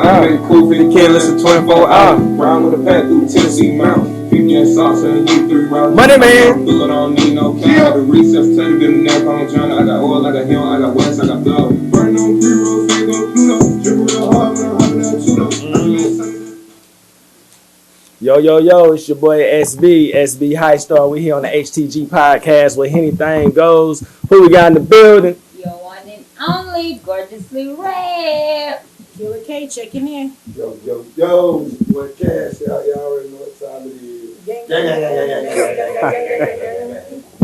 Make it cool, 50 can, listen 24 hours. Round with a pack through Tennessee Mountain. 50 and sauce and you 3 rounds. Money man. Look, I don't need no cow. The recess, tell you, been there, I'm John. I got oil, I got him, I got west, I got flow. Burn on pre-roll, say go Pluto. Drip real hard, when I'm hopping out Tudo. Yo, it's your boy SB High Star. We here on the HTG podcast where anything goes. Who we got in the building? Your one and only, gorgeously red. Killer K checking in. Yo, what cash out? Y'all already know what time it is.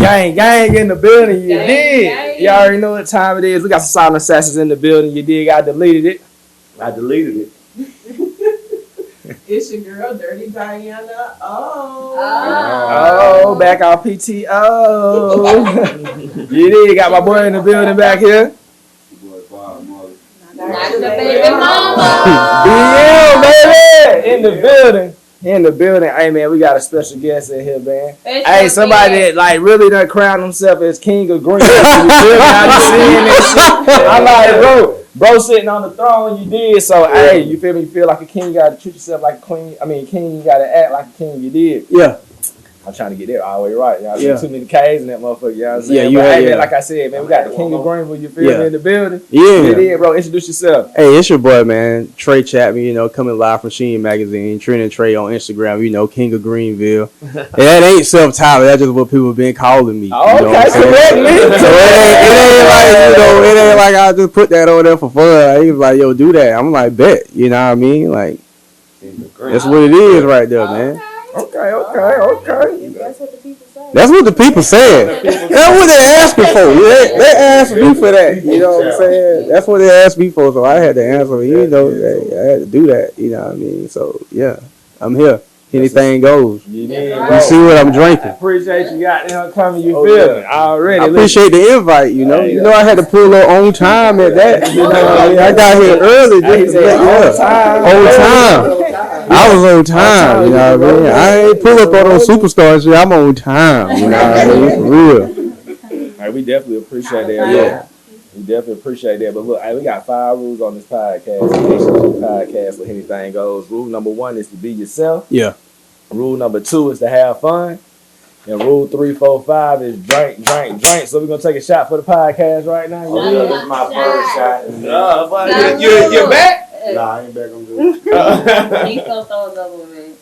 Gang in the building. You Gang, did. gang. You already know what time it is. We got some silent assassins in the building. You did. I deleted it. It's your girl, Dirty Diana. Oh, back on PTO. You did. Got my boy in the building back here. Not the baby mama. Yeah, baby. In the building. Hey, man, we got a special guest in here, man. Hey, somebody that, like, really done crowned himself as king of green. You feel me? I just seeing that shit. I'm like, bro sitting on the throne, you did. So, hey, you feel me? You feel like a king, you got to treat yourself like a queen. I mean, king, you got to act like a king, you did. Yeah. I'm trying to get that all the way right. Y'all Yeah. too many K's in that motherfucker. You know what I'm saying? Yeah, you but, had, hey, yeah. man, like I said, man, we got the king of Greenville, you feel me, in the building. Yeah. You did, bro. Introduce yourself. Hey, it's your boy, man. Tre Chapman, coming live from Sheen Magazine. Trending Tre on Instagram, King of Greenville. And that ain't self-titled. That's just what people have been calling me. Oh, okay, correct me. So it ain't like I just put that over there for fun. He was like, yo, do that. I'm like, bet. You know what I mean? Like, that's what it is right there, man. Okay. That's what the people saying. That's what they asking for. They asked me for that. You know what I'm saying? That's what they asked me for. So I had to answer. I had to do that. You know what I mean? So yeah, I'm here. Anything goes. You see what I'm drinking. Appreciate you got them coming. You feel me already? I appreciate the invite. I had to pull up on time at that. You know what I mean? I got here early. On time. I was on time. You know what I mean? I ain't pull up on those superstars. I'm on time. You know what I mean? For real. Hey, we definitely appreciate that. Yeah. We definitely appreciate that. But look, we got 5 rules on this podcast. The HTG podcast where anything goes. Rule number 1 is to be yourself. Yeah. Rule number 2 is to have fun. And rule 3, 4, 5 is drink. So we're going to take a shot for the podcast right now. This is my first shot. You're back? Nah, I ain't back on good. He's gonna throw us over, man.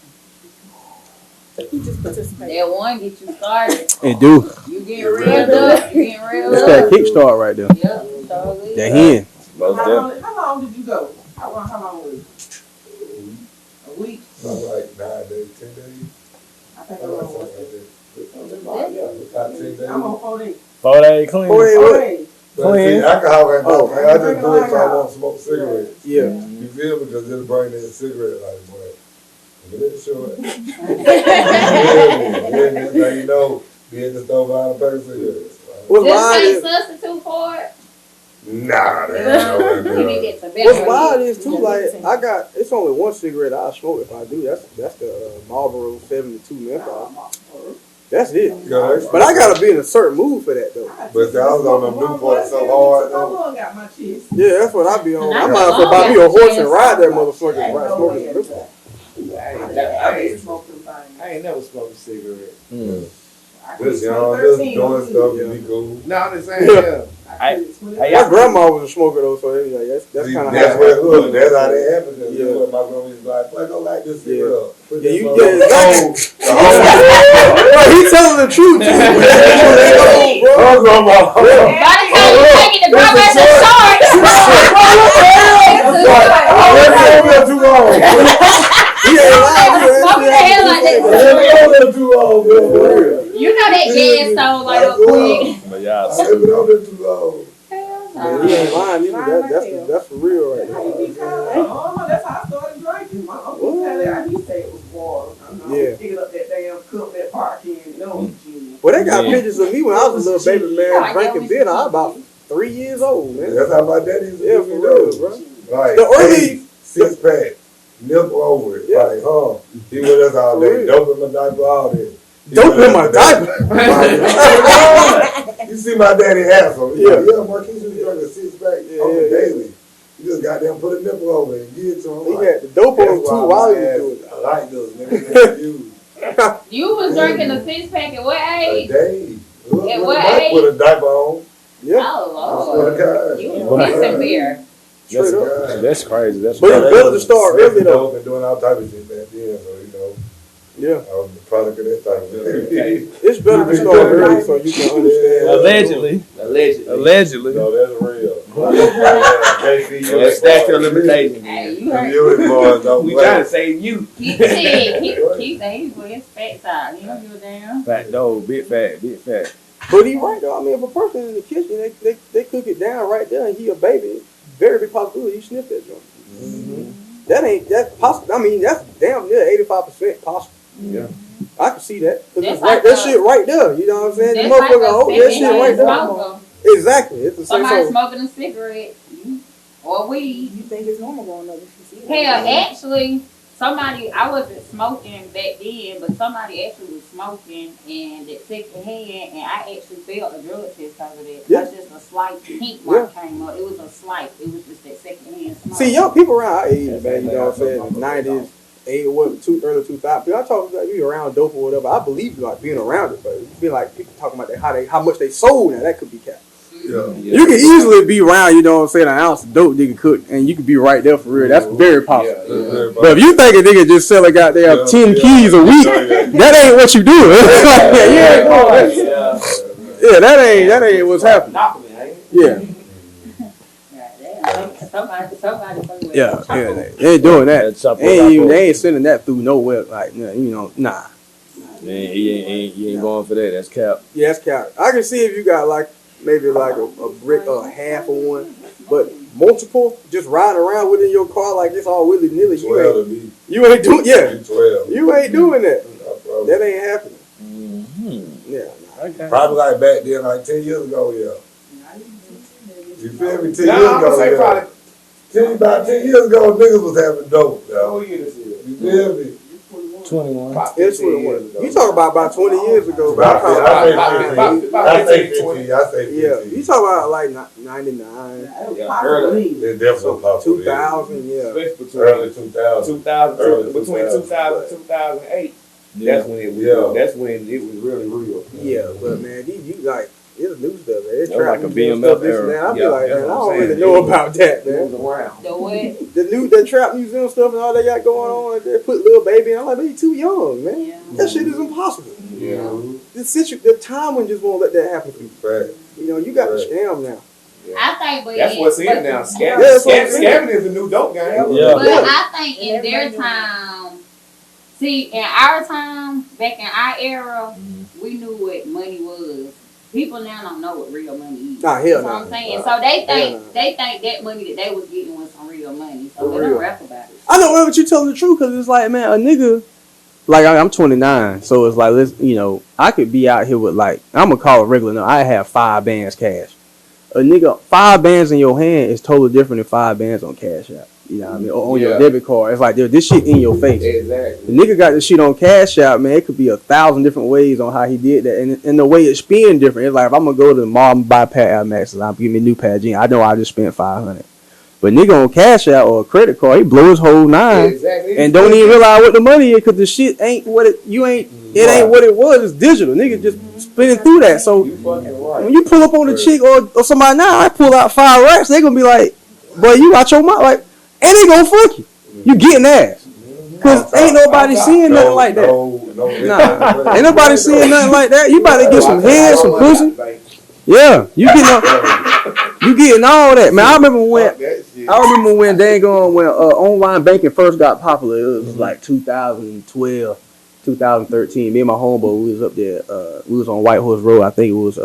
He just participated. That one get you started. It do. You get reeled up. That's that kickstart right there. Yep, totally. That hen. How long did you go? How long was it? A week? Like 9 days, 10 days. I think I'm on I'm on 4 days. 4 days clean. 4 days what? Clean. Alcohol ain't no man. I just do it so I won't smoke cigarettes. Yeah. You feel me? Because it'll bring that cigarette life, boy. But it's short. Yeah, you know, be in the store buying a pack of cigarettes. What's This wild ain't is, substitute for it. Nah, You need that to get some better what's wild ones. is too, like, it's only one cigarette I'll smoke if I do. That's the Marlboro 72 menthol. That's it. But I gotta be in a certain mood for that though. But I was on them Newport so hard though. Got my cheese. Yeah, that's what I be on. I might as well buy me a horse and ride that motherfucker. Right, smoking the Newport. I ain't never smoked a cigarette. Just doing stuff to be cool. No, I'm just saying, yeah. My grandma was a smoker though, so that's kind of that's where look. That's how they happen. Yeah, my grandma was like, "I go like this cigarette." Yeah, you get he telling the truth too. By the By the time you take it, the grandma's so short. too long. Too long, You know that gas stove like up quick. But y'all, too long. He ain't lying either. That's for real right now. That's how I started drinking. My uncle said he said it was water. Yeah. Picking up that damn cup, that parking, Well, they got pictures of me when I was a little baby man drinking beer. I was about 3 years old, man. That's how my daddy used to Yeah, for real, bro. Like The early 6-pack, nipple over it. Yeah. Like, he with us all day, dope in my diaper, all this. Dope in my diaper. You see my daddy handsome. Yeah. Yeah, Marquise was drinking a 6-pack on the daily. You just goddamn put a nipple over it and give it to him. He had the dope on him too while he was doing it. I like those niggas. You was drinking a 6-pack at what age? A day. At what age? With a diaper on. Yeah. Oh, Lord. Lord. You missing beer. Straight up. That's crazy. That's But crazy. it's better to start early though. Been doing all type of shit back then, so you know. Yeah. I was the product of that type of shit. It's better to start early so you can understand. Allegedly. Allegedly. No, that's real. That's statute of limitations. Hey, you Them heard. unit boys don't We play. trying to save you. Keep saying he's with his fat side. You don't give a damn. Fat dog, big fat. But he right though. I mean, if a person in the kitchen, they cook it down right there, and he a baby, very big possibility he sniff that joint. Mm-hmm. That's possible. I mean, that's damn near 85% possible. Yeah. I can see that. Cause That's it's right, like that a- shit right there. You know what I'm saying? The That's like motherfucker a hold that shit right secondhand there. smoker. Exactly. It's the same. Somebody So, smoking a cigarette or weed. You think it's normal going up if you see that? Hell, actually, I wasn't smoking back then, but somebody actually was smoking and that secondhand, and I actually failed a drug test because of that. Yeah. That's just a slight pink mark came up. It was a slight. It was just that secondhand smoke. see, young people around our age, man, you know what I'm saying? The 90s, early 2000s. People, I talk about you around dope or whatever. I believe you like being around it, but you feel like people talking about that, how much they sold now. That could be cap. Yeah. You can easily be around, you know what I'm saying, an ounce of dope nigga cook, and you can be right there for real. That's very possible. Yeah. But if you think a nigga just sell a goddamn 10 keys a week, that ain't what you doing. Yeah, that ain't what's happening. Yeah. Somebody. They ain't doing that. They ain't sending that through nowhere. Like, you know, nah. Man, he ain't going for that. That's cap. Yeah, that's cap. I can see if you got like maybe like a brick or half of one, but multiple just riding around within your car like it's all willy nilly. You ain't doing 12. You ain't doing that. No, That ain't happening. Mm-hmm. Yeah. Okay. probably like back then, like 10 years ago, yeah. You feel me? 10 years Nah, I'm gonna ago, say yeah. probably. About 10 years ago, niggas was having dope, Oh, yo. yeah, this is. You feel me? 21. It's 21. You talking about 20 years ago. I say 15. 15. Yeah, you talking about like 99, It's definitely possible. 2000, yeah. Especially Early 2000. 2000, between 2000 and 2008. Yeah. That's when it was. Yeah. That's when it was really real. Yeah, but man, you like, it's new stuff, man. It's That was like a trap music BMF stuff, this and that. I be era. like, Yeah, man, I that's what don't I'm really saying. know about that, It man. was around. The what? That trap museum stuff and all they got going on, they put Lil Baby in. I'm like, man, you too young, man. Yeah. That shit is impossible. Yeah. The time when just won't let that happen for you. Right. You know, you got the scam now. I think, but That's what's in but- now. Yeah, that's what I'm saying. Scamming is the new dope game. Yeah. But I think in their time, see, in our time, back in our era, we knew what money was. People now don't know what real money is. Nah, hell That's no. what I'm saying. So they think no. they think that money that they was getting was some real money. So For they real. don't rap about it. I know, but you telling the truth, because it's like, man, a nigga, like, I'm 29, so it's like, let's, you know, I could be out here with, like, I'm going to call it regular now, I have 5 bands cash. A nigga, 5 bands in your hand is totally different than 5 bands on Cash App. You know what I mean? Or on your debit card. It's like, dude, this shit in your face. Exactly. The nigga got this shit on Cash App, man. It could be 1,000 different ways on how he did that. And the way it's spin different. It's like, if I'm going to go to the mall and buy a pair of Air Maxes, I'm give me a new pair of jeans. I know I just spent $500. But nigga on Cash App or a credit card, he blow his whole 9 Exactly. and don't even realize what the money is because the shit ain't what it ain't what it was. It's digital. Nigga just spinning through that. So You fucking right. when you pull up on a chick or somebody now, I pull out 5 racks, they gonna be like, boy, you out your mind, like, and they gonna fuck you. You getting ass. Cause ain't nobody seeing nothing like that. Nah, ain't nobody seeing nothing like that. You about to get some head, some pussy. Yeah, you getting all that, man. I remember when when online banking first got popular. It was like 2012, 2013. Me and my homeboy, we was up there. We was on White Horse Road. I think it was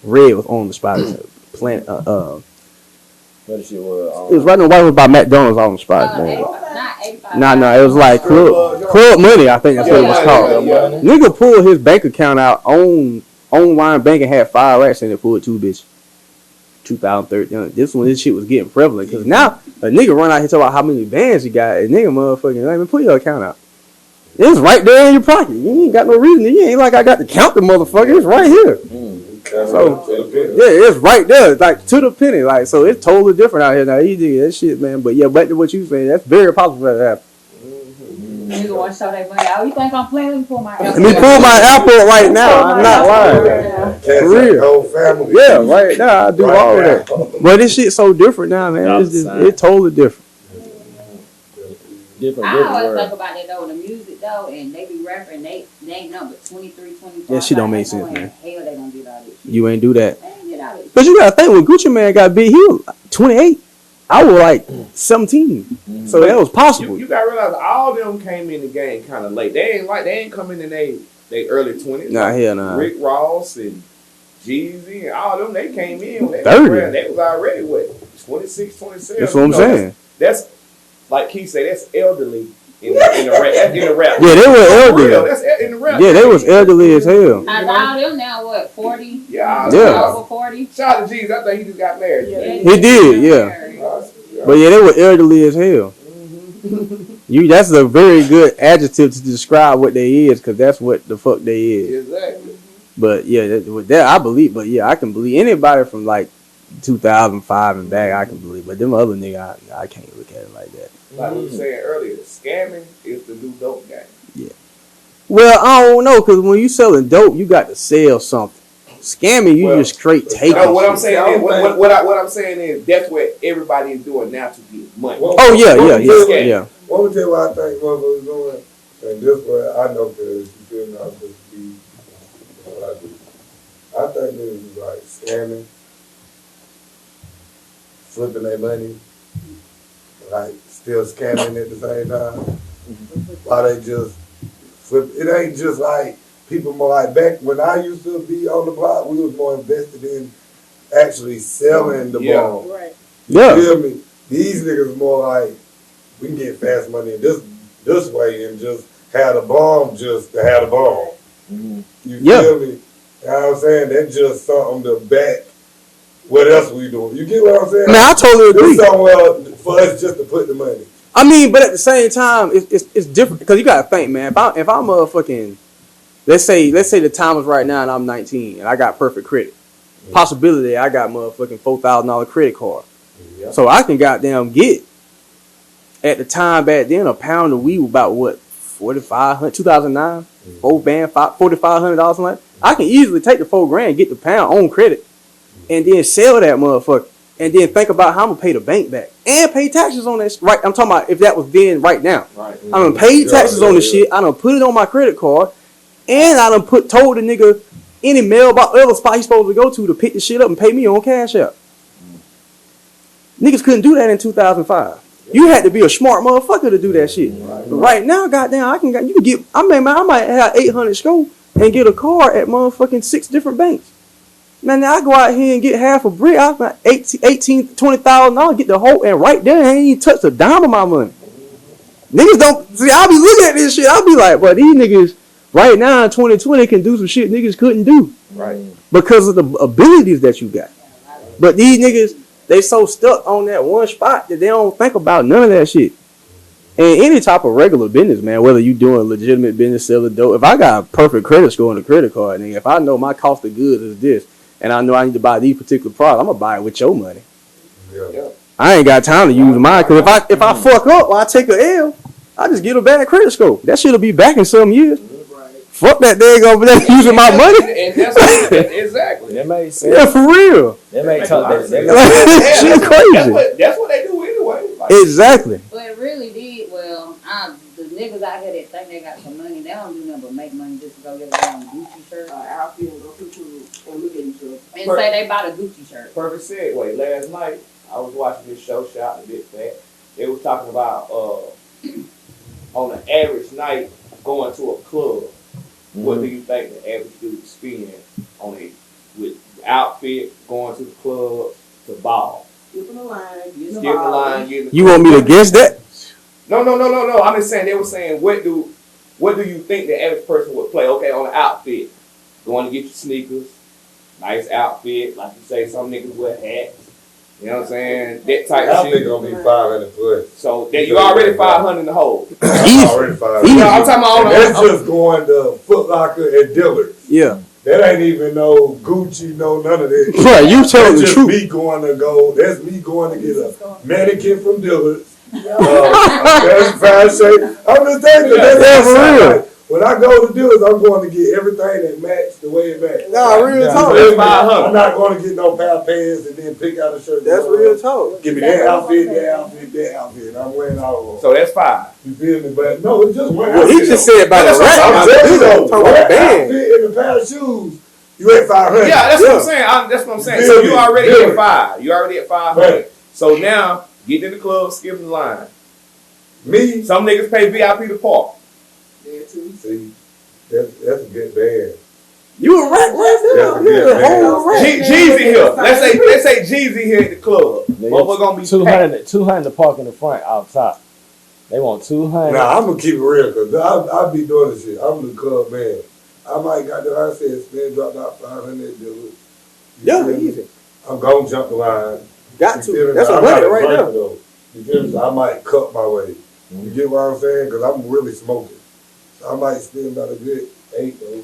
Red was on the spot. Planet. That shit was. It was right on White Horse by McDonald's on the spot, man. Not 85. Nah, it was like Club Money. I think that's what it was called. Nigga pulled his bank account out on online banking, had 5 racks in it, pulled 2 bitches. 2013. This when this shit was getting prevalent. Cause now a nigga run out here talking about how many bands he got. And nigga motherfucking, like, man, put your account out. It's right there in your pocket. You ain't got no reason. You ain't like I got to count the motherfucker. It's right here. So yeah, it's right there, it's like to the penny. Like so, it's totally different out here now. He did that shit, man. But yeah, back to what you saying, that's very possible for that to happen. Nigga want to show that money out. You think I'm playing for my Let me pull my apple right now. I'm not lying. For real. Whole family. Yeah, right now I do Right all now. that. But this shit so different now, man. It's just it's totally different. I always think about that though, the music though, and they be rapping, they ain't number 23, 24. Yeah, shit don't make sense, man. Hell, they don't get all this shit. You ain't do that. They ain't get all this shit. Cause you gotta think when Gucci Man got big, he was 28. I was like 17. So that was possible. You gotta realize all them came in the game kind of late. They ain't coming in they early 20s. Nah, hell nah. Rick Ross and Jeezy and all them, they came in when they 30. They was already what 26, 27. That's what I'm saying. That's like Keith said. That's elderly in the rap. That's in the rap. Yeah, they were elderly. That's in the rap. Yeah, they was elderly as hell. Now, all them now, what, 40? Yeah. Over 40? Shout out to Jeezy. I think he just got married. He did, yeah. But yeah, they were elderly as hell. That's a very good adjective to describe what they is, because that's what the fuck they is. Exactly. But yeah, that I believe. But yeah, I can believe anybody from like 2005 and back. I can believe. But them other niggas, I can't look at it like that. Like we were saying earlier, scamming is the new dope game. Yeah. Well, I don't know, because when you selling dope, you got to sell something. Scamming, you just straight take. No, what I'm saying is, what I'm saying is, that's what everybody is doing now to get money. Oh yeah. What would tell you what I think motherfuckers doing? And this way I know, because you feel me, I just be what I do. I think this is like scamming, flipping their money, like still scamming at the same time. Why they just flip? It ain't just like people more like back when I used to be on the block. We was more invested in actually selling the bomb. Right. Yeah. You feel me? These niggas more like we can get fast money in this way and just have the bomb just to have the bomb. You feel me? You know what I'm saying? That's just something to back what else we doing. You get what I'm saying? Man, I totally agree. It's somewhere for us just to put the money. I mean, but at the same time, it's different, because you gotta think, man. If I'm motherfucking, let's say the time is right now and I'm 19 and I got perfect credit. Possibility I got motherfucking $4,000 credit card. Yeah. So I can goddamn get, at the time back then, a pound of weed was about what, $4,500, 2009, $4,500, something like that. I can easily take the $4,000, get the pound on credit, and then sell that motherfucker, and then think about how I'm gonna pay the bank back and pay taxes on that. Right, I'm talking about if that was then right now. Right. I done paid taxes on the shit. I done put it on my credit card, and I done told the nigga any mailbox, whatever spot he's supposed to go to pick the shit up and pay me on Cash App. Niggas couldn't do that in 2005. You had to be a smart motherfucker to do that shit. Right now, goddamn, you can get. I might have 800 scope and get a card at motherfucking 6 different banks. Man, now I go out here and get half a brick. I got $20,000, get the whole, and right there, I ain't even touched a dime of my money. Niggas don't see. I'll be looking at this shit. I'll be like, but these niggas right now in 2020 can do some shit niggas couldn't do. Right. Because of the abilities that you got. But these niggas, they so stuck on that one spot that they don't think about none of that shit. And any type of regular business, man, whether you doing legitimate business, selling dope, if I got a perfect credit score on the credit card, nigga, if I know my cost of goods is this, and I know I need to buy these particular products, I'm gonna buy it with your money. Yeah. I ain't got time to use mine, because if I fuck up or I take a L, I just get a bad credit score. That shit'll be back in some years. Fuck that thing over there using my money. And that's exactly. That makes sense. Yeah, for real. That makes sense. Shit crazy. That's what they do anyway. Like, exactly. But it really did. Well, the niggas out here that think they got some money, they don't do nothing but make money just to go get a damn Gucci shirt. Outfit and go to and look at each other. And say they bought a Gucci shirt. Perfect segue. Last night, I was watching this show, Shout Out to Big Fat. They was talking about on an average night going to a club. What do you think the average dude spend on it with outfit, going to the club, to ball? Skipping the line, getting the You want me to guess that? No. I'm just saying, they were saying, what do you think the average person would play? Okay, on the outfit, going to get your sneakers, nice outfit, like you say, some niggas wear hats. You know what I'm saying? That type of shit. I think gonna be 500 plus. So that you already 500 in the hole. Already 500. I'm talking about that's just going to Foot Locker and Dillard's. Yeah. That ain't even no Gucci, no none of that. Right, you telling the That's just truth. me going to go. That's me going to get a mannequin from Dillard's. That's fine shape. I'm just saying that's for real. like, when I go to Dillard's, I'm going to get everything that match the way it match. Nah, real talk. That's I'm not going to get no pair of pants and then pick out a shirt. That's real talk. Give me that outfit, that outfit, that outfit. I'm wearing all of them. So that's 5. You feel me? But no, it's just one Well, outfit. he just said about the I'm rack. telling you though, Talking one about band. outfit and a pair of shoes, you at 500. Yeah, that's what I'm saying. That's what I'm saying. So you already at 5. You already at 500. Right. So now, get in the club, skip the line. Me? Some niggas pay VIP to park. There too. See, that's a good band. You a rack right there. You a whole rack. Jeezy here. Let's say Jeezy here at the club. Motherfucker gonna be 200 to park in the front out top. They want 200. Nah, I'm gonna keep it real because I be doing this shit. I'm the club man. I might got the I said spend drop out 500 dude. Yeah, easy. I'm gonna jump the line. Got You feel to. me? That's a I'm not budget right drinker, there. though. You feel me? So I might cut my way. You get what I'm saying? Because I'm really smoking. So I might spend about a good 8 though.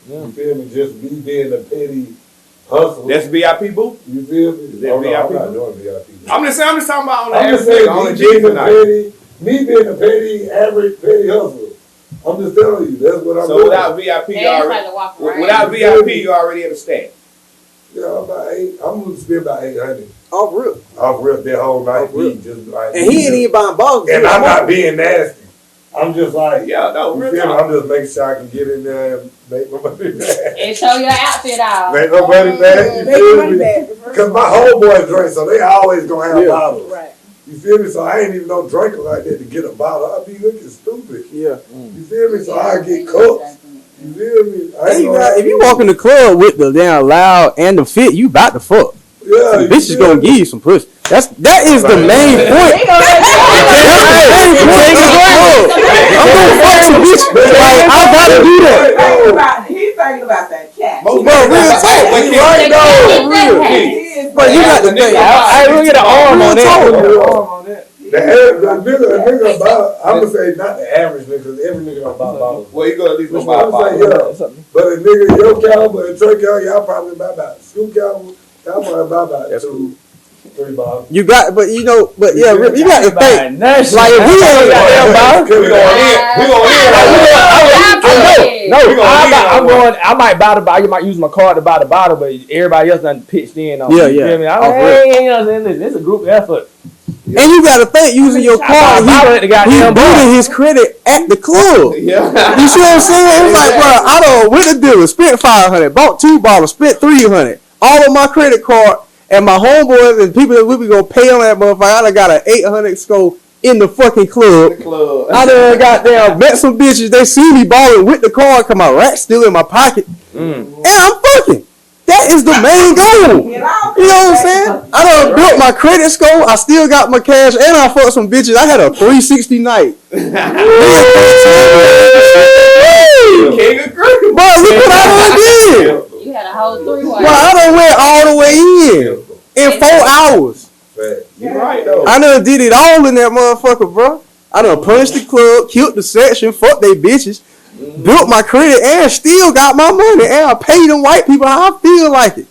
Yeah. You feel me? Just me being a petty hustle. That's VIP boo. You feel me? Is that Oh, no, I'm VIP? not doing VIP. I'm just talking about on the I'm average just saying, nigga, on the me being Jeezy a night. petty, me being a petty, average petty hustle. I'm just telling you, that's what I'm So doing. without VIP, you They ain't already trying to walk around. without VIP, you already at a stack. Yeah, I'm gonna spend about 800 Off real. off rip that whole night. Off rip. Just like, And he ain't even buying bottles. and I'm not being nasty. I'm just like, Yeah, no, you real feel me? talk. I'm just making sure I can get in there and make my money back. And show your outfit off. Make my money back. You Make your feel money me? back. Because my homeboys drink, so they always gonna have Yeah. bottles. Right. You feel me? So I ain't even no drinker like that to get a bottle. I'd be looking stupid. Yeah. You feel me? So I get cups. You feel me? I Hey, ain't you gonna got, have if you to- walk in the club with the damn loud and the fit, you about to fuck. yeah, you Bitches feel gonna me? give you some pussy. That is the main point. I'm gonna fuck some bitch. Like, I gotta do that. He's thinking about that cat. Most Bro, real niggas- talk. Wait, You right They though. can't get Real. that He But you got to think. I look at the arm on that. Real Look at the talk. arm on that. The nigga about, I'm gonna say not the average nigga, because every nigga don't buy bottles. Well, you go at least That's go what buy a I'm bottle. saying, yeah. But a nigga, your caliber and Trey caliber, y'all probably buy about Scoop caliber, y'all probably buy about That's 2, 3 bottles. You got, but you know, but yeah, you got to think. Like if we ain't got goddamn bottle. We going in. We going in. No, We gonna lean I'm on going. I might buy the bottle. You might use my card to buy the bottle, but everybody else done pitched in on. Yeah, it. You yeah. feel me? Off You know what I'm saying? This is a group effort. And you got to think using your I card. bought a bottle at the He goddamn bar. building his credit at the club. Yeah. You see what I'm saying? It's like, bro, I done went to dealer, spent 500, bought 2 bottles, spent 300. All of my credit card and my homeboys and people that we be gonna pay on that motherfucker. I done got an 800 score in the fucking club. Club. I done goddamn met some bitches. They see me balling with the card, cause my rack's still in my pocket, and I'm fucking. That is the main goal. You know what I'm saying? I done built my credit score. I still got my cash, and I fucked some bitches. I had a 360 night. King of Group. Boy, look what I done did. You had a whole 3-way. Boy, I done went all the way in 4 hours. You right though. I done did it all in that motherfucker, bro. I done punched the club, killed the section, fucked they bitches, built my credit, and still got my money, and I paid them white people how I feel like it.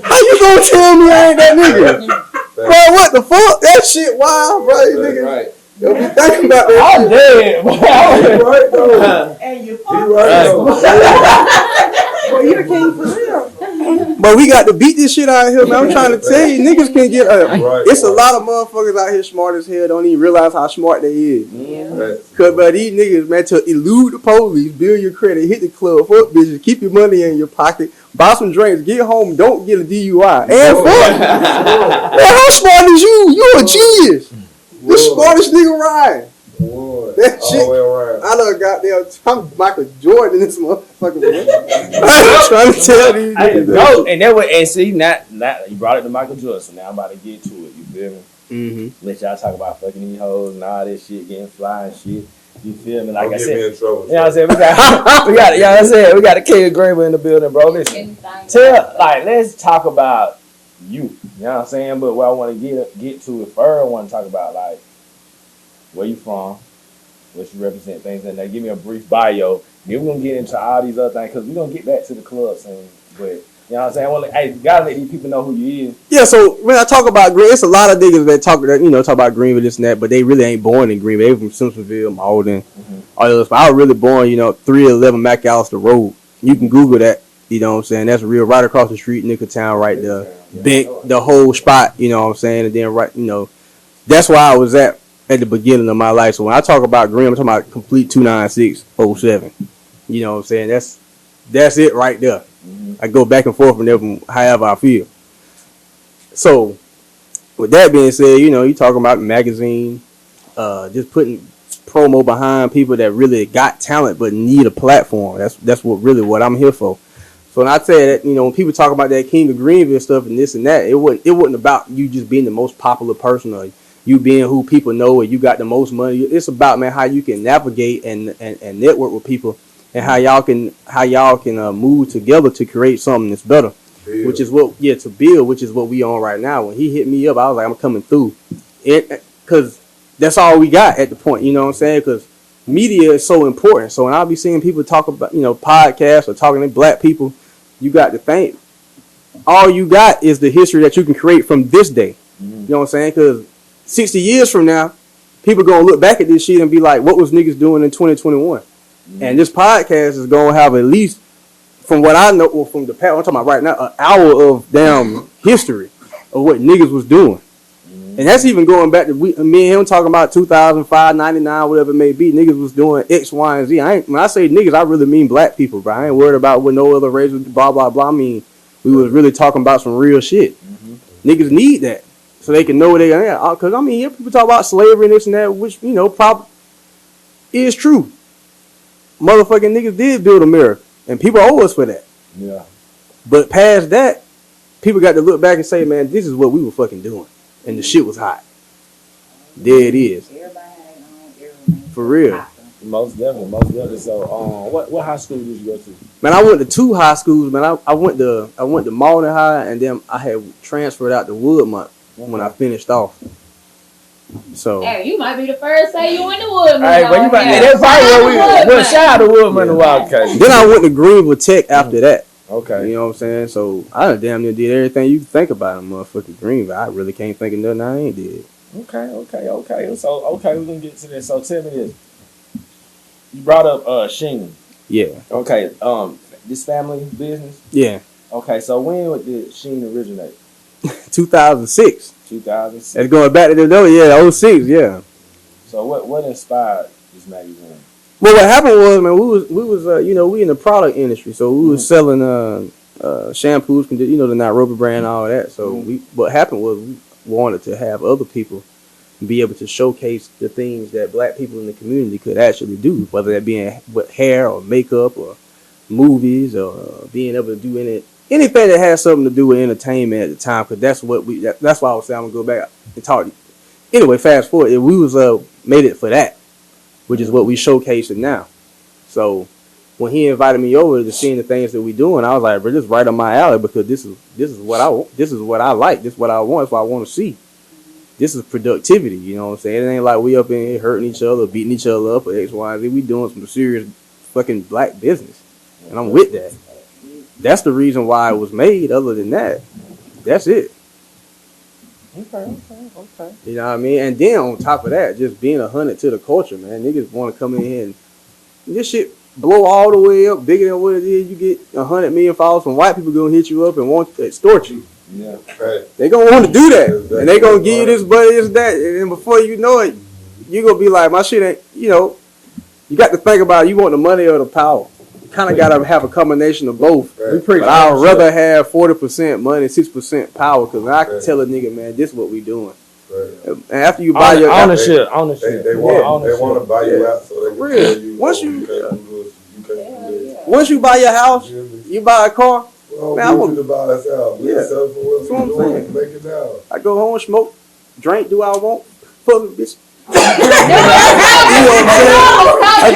How you gonna tell me I ain't that nigga? Bro, what the fuck? That shit wild, bro. You niggas Right. don't be thinking about that. I'm dead. He right though. And you He right though. well, you the king for real. But we got to beat this shit out here, man. I'm trying to tell you, niggas can get Right. it's a lot of motherfuckers out here smart as hell, don't even realize how smart they is. Right. Cause but these niggas, man, to elude the police, build your credit, hit the club, fuck bitches, keep your money in your pocket, buy some drinks, get home, don't get a DUI. And fuck. Man, how smart is you? You a genius. The smartest nigga riding. Boy, That all shit. the way around. I done goddamn, I'm Michael Jordan in this motherfucker, man. I'm trying to tell these niggas. No, and that was, and see, not you brought it to Michael Jordan, so now I'm about to get to it. You feel me? Mm-hmm. Let y'all talk about fucking these hoes and all this shit, getting fly and shit. You feel me? Like Don't I get said, me in trouble. you know what I'm saying? We got a king of Graver in the building, bro. Listen, let's talk about you. You know what I'm saying? But what I want to get to is first, I want to talk about like where you from, what you represent, things in there. Give me a brief bio. Then we're gonna get into all these other things because we're gonna get back to the club soon. But you know what I'm saying? Well, hey, you gotta let these people know who you is. Yeah, so when I talk about Green, it's a lot of niggas that talk about Greenville, this and that, but they really ain't born in Greenville. They from Simpsonville, Malden, all those. But I was really born, 311 McAllister Road. You can Google that. You know what I'm saying? That's real, right across the street, Nickeltown, right there. Big, the whole spot. You know what I'm saying? And then that's where I was at the beginning of my life. So when I talk about Green, I'm talking about complete 29607. You know what I'm saying? That's it right there. I go back and forth from there from however I feel. So, with that being said, you talking about magazine, just putting promo behind people that really got talent but need a platform. That's what I'm here for. So when I say that, when people talk about that King of Greenville stuff and this and that, it wasn't about you just being the most popular person or you being who people know or you got the most money. It's about, man, how you can navigate and network with people and how y'all can move together to create something that's better. Build. Which is what we on right now. When he hit me up, I was like, I'm coming through. Because that's all we got at the point, you know what I'm saying? Because media is so important. So when I'll be seeing people talk about, podcasts or talking to black people, you got to think, all you got is the history that you can create from this day. You know what I'm saying? Because 60 years from now, people going to look back at this shit and be like, what was niggas doing in 2021? And this podcast is going to have at least, from what I know, or from the past, I'm talking about right now, an hour of damn history of what niggas was doing. And that's even going back to me and him talking about 2005, 99, whatever it may be. Niggas was doing X, Y, and Z. When I say niggas, I really mean black people, bro. I ain't worried about what no other race was, blah, blah, blah. I mean, we was really talking about some real shit. Niggas need that so they can know where they are. Because, people talk about slavery and this and that, which, probably is true. Motherfucking niggas did build America. And people owe us for that. Yeah. But past that, people got to look back and say, man, this is what we were fucking doing. And the shit was hot. There it is. For real. Most definitely. So, what high school did you go to? Man, I went to 2 high schools, man. I went to Malden High, and then I had transferred out to Woodmont when I finished off. So. Hey, you might be the first to say you went to Woodmont. Hey, but that's probably where we shout out to Woodmont and Wildcats. Then I went to Greenville Tech after that. Okay. You know what I'm saying? So I damn near did everything you can think about in motherfucking Greenville. I really can't think of nothing I ain't did. Okay. So, we're going to get to this. So tell me this. You brought up Sheen. Yeah. Okay. This family business? Yeah. Okay, so when did Sheen originate? 2006. 2006. That's going back to the 06, yeah. So what inspired this magazine? Well, what happened was, man, we was we in the product industry, so we was selling shampoos, the Nairobi brand, all that. So what happened was we wanted to have other people be able to showcase the things that black people in the community could actually do, whether that being with hair or makeup or movies or being able to do anything that has something to do with entertainment at the time. Because that's why I was saying I'm gonna go back and talk. Anyway, fast forward, we was made it for that, which is what we showcasing now. So when he invited me over to seeing the things that we doing, I was like, bro, this is right on my alley because this is what I want. This is what I like. This is what I want. It's what I want to see. This is productivity, you know what I'm saying? It ain't like we up in here hurting each other, beating each other up or X, Y, Z. We doing some serious fucking black business. And I'm with that. That's the reason why it was made. Other than that, that's it. Okay. You know what I mean? And then on top of that, just being 100 to the culture, man. Niggas want to come in here and this shit blow all the way up, bigger than what it is. You get 100 million followers from white people gonna hit you up and want to extort you. Yeah. Right. They gonna want to do that. And they gonna give you this, but it's that. And then before you know it, you gonna be like, my shit ain't, you got to think about it. You want the money or the power. You kind of got to have a combination of both. Right. But I'd rather have 40% money, 6% power, because I can tell a nigga, man, this is what we doing. Right. And after you buy your ownership. They want to buy you out so they can tell you. Once you can't do this. once you buy your house, you buy a car. Well, man, I want to buy us out. Yeah. Sell for what That's what I'm we doing. saying. Make it now. I go home, smoke, drink, do what I want. Fuck a bitch. I